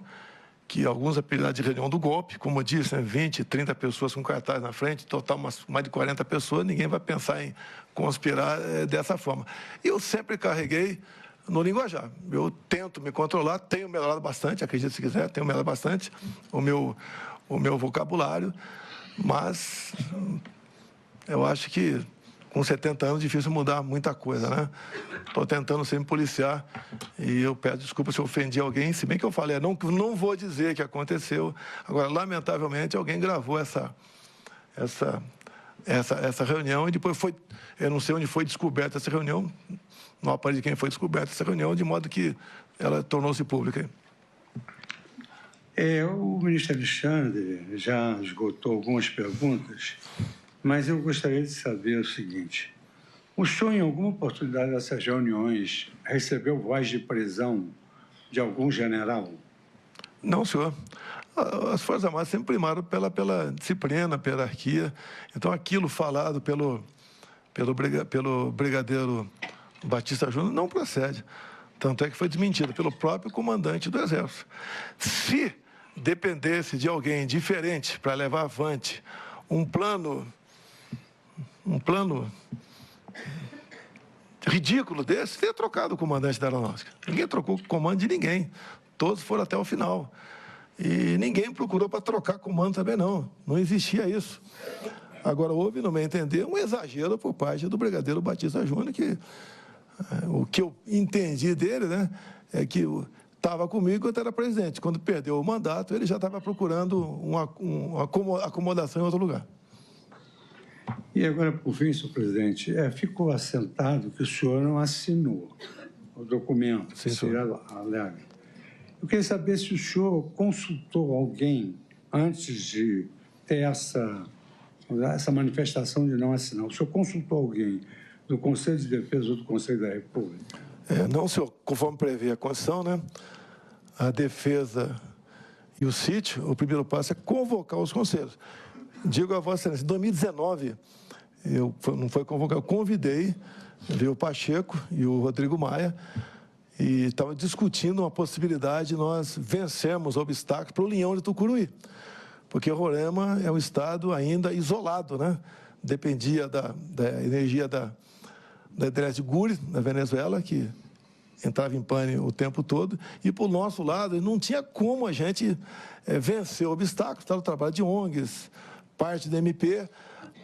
que alguns apelidaram de reunião do golpe, como eu disse, né, 20, 30 pessoas com cartaz na frente, total mais de 40 pessoas, ninguém vai pensar em conspirar dessa forma. Eu sempre carreguei no linguajar. Eu tento me controlar, tenho melhorado bastante, acredite se quiser, tenho melhorado bastante o meu vocabulário, mas eu acho que com 70 anos é difícil mudar muita coisa, né? Estou tentando sempre policiar e eu peço desculpa se eu ofendi alguém, se bem que eu falei, não vou dizer que aconteceu. Agora, lamentavelmente, alguém gravou essa reunião e depois eu não sei onde foi descoberta essa reunião, não aparece quem foi descoberta essa reunião, de modo que ela tornou-se pública. O ministro Alexandre já esgotou algumas perguntas, mas eu gostaria de saber o seguinte: o senhor, em alguma oportunidade dessas reuniões, recebeu voz de prisão de algum general? Não, senhor. As Forças Armadas sempre primaram pela disciplina, pela hierarquia. Então, aquilo falado pelo brigadeiro Batista Júnior não procede. Tanto é que foi desmentido pelo próprio comandante do Exército. Se dependesse de alguém diferente para levar avante um plano ridículo desse, teria trocado o comandante da aeronáutica. Ninguém trocou o comando de ninguém. Todos foram até o final. E ninguém procurou para trocar comando também, não. Não existia isso. Agora, houve, no meu entender, um exagero por parte do brigadeiro Batista Júnior, que o que eu entendi dele, né, é que estava comigo quando era presidente. Quando perdeu o mandato, ele já estava procurando uma acomodação em outro lugar. E agora, por fim, senhor presidente, ficou assentado que o senhor não assinou o documento. Sim, senhor alega. Eu queria saber se o senhor consultou alguém antes de ter essa manifestação de não assinar. O senhor consultou alguém do Conselho de Defesa ou do Conselho da República? Não, senhor. Conforme prevê a Constituição, né, a defesa e o sítio, o primeiro passo é convocar os conselhos. Digo a Vossa Excelência, em 2019, não foi convocar, eu convidei, veio o Pacheco e o Rodrigo Maia, e estava discutindo uma possibilidade de nós vencermos obstáculos para o União de Tucuruí, porque Roraima é um estado ainda isolado, né? Dependia da energia da hidrelétrica de Guri, na Venezuela, que entrava em pane o tempo todo, e, por nosso lado, não tinha como a gente vencer o obstáculo, estava o trabalho de ONGs, parte da MP,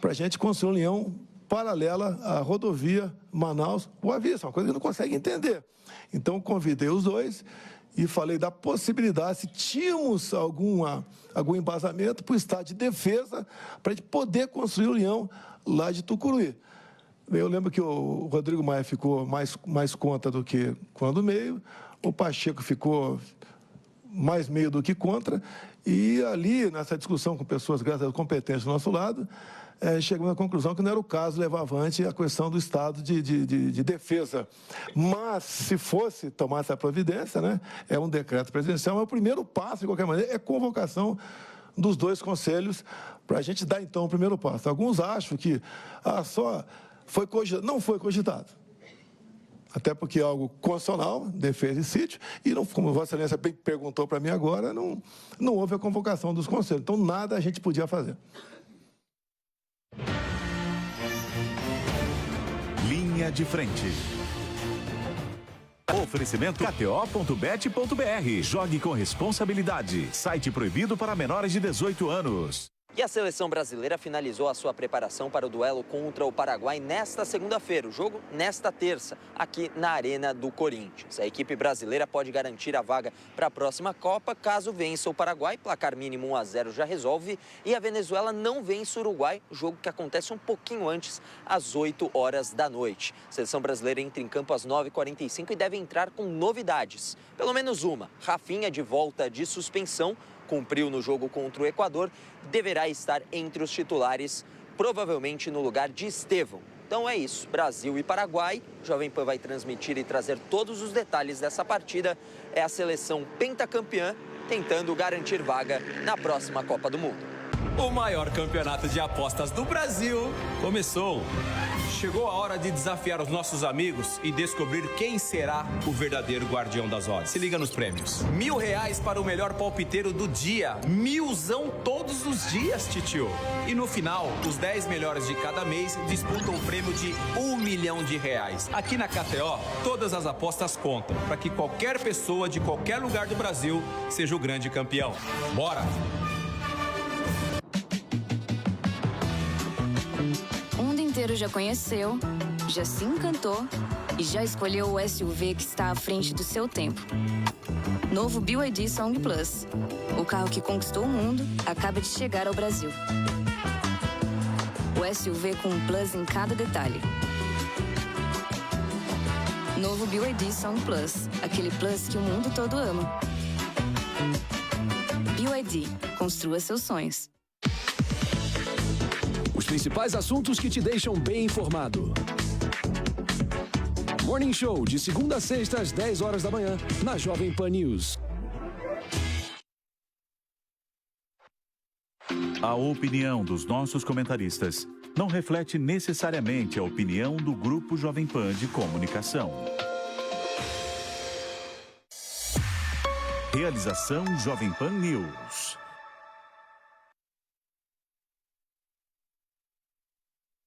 para a gente construir uma união paralela à rodovia Manaus-Boa Vista, uma coisa que não consegue entender. Então, convidei os dois e falei da possibilidade, se tínhamos algum embasamento para o estado de defesa, para a gente poder construir uma união lá de Tucuruí. Eu lembro que o Rodrigo Maia ficou mais conta do que quando meio, o Pacheco ficou mais meio do que contra, e ali, nessa discussão com pessoas, graças a Deus, competentes do nosso lado, chegamos à conclusão que não era o caso levar avante a questão do estado de defesa. Mas, se fosse tomar essa providência, né, é um decreto presidencial, mas o primeiro passo, de qualquer maneira, é convocação dos dois conselhos para a gente dar, então, o primeiro passo. Alguns acham que só foi cogitado. Não foi cogitado. Até porque é algo constitucional, defesa e sítio, e, não, como Vossa Excelência bem perguntou para mim agora, não houve a convocação dos conselhos. Então, nada a gente podia fazer. Linha de frente. Oferecimento KTO.bet.br. Jogue com responsabilidade. Site proibido para menores de 18 anos. E a seleção brasileira finalizou a sua preparação para o duelo contra o Paraguai nesta segunda-feira. O jogo nesta terça, aqui na Arena do Corinthians. A equipe brasileira pode garantir a vaga para a próxima Copa caso vença o Paraguai. Placar mínimo 1-0 já resolve. E a Venezuela não vence o Uruguai, jogo que acontece um pouquinho antes, às 8 horas da noite. A seleção brasileira entra em campo às 9h45 e deve entrar com novidades. Pelo menos uma. Rafinha de volta de suspensão. Cumpriu no jogo contra o Equador, deverá estar entre os titulares, provavelmente no lugar de Estevão. Então é isso, Brasil e Paraguai. Jovem Pan vai transmitir e trazer todos os detalhes dessa partida. É a seleção pentacampeã tentando garantir vaga na próxima Copa do Mundo. O maior campeonato de apostas do Brasil começou. Chegou a hora de desafiar os nossos amigos e descobrir quem será o verdadeiro guardião das odds. Se liga nos prêmios. R$1.000 para o melhor palpiteiro do dia. 1.000zão todos os dias, titio. E no final, os 10 melhores de cada mês disputam o prêmio de R$1 milhão. Aqui na KTO, todas as apostas contam para que qualquer pessoa de qualquer lugar do Brasil seja o grande campeão. Bora! Já conheceu, já se encantou e já escolheu o SUV que está à frente do seu tempo. Novo BYD Song Plus. O carro que conquistou o mundo acaba de chegar ao Brasil. O SUV com um Plus em cada detalhe. Novo BYD Song Plus. Aquele Plus que o mundo todo ama. BYD. Construa seus sonhos. Os principais assuntos que te deixam bem informado. Morning Show, de segunda a sexta, às 10 horas da manhã, na Jovem Pan News. A opinião dos nossos comentaristas não reflete necessariamente a opinião do Grupo Jovem Pan de Comunicação. Realização Jovem Pan News.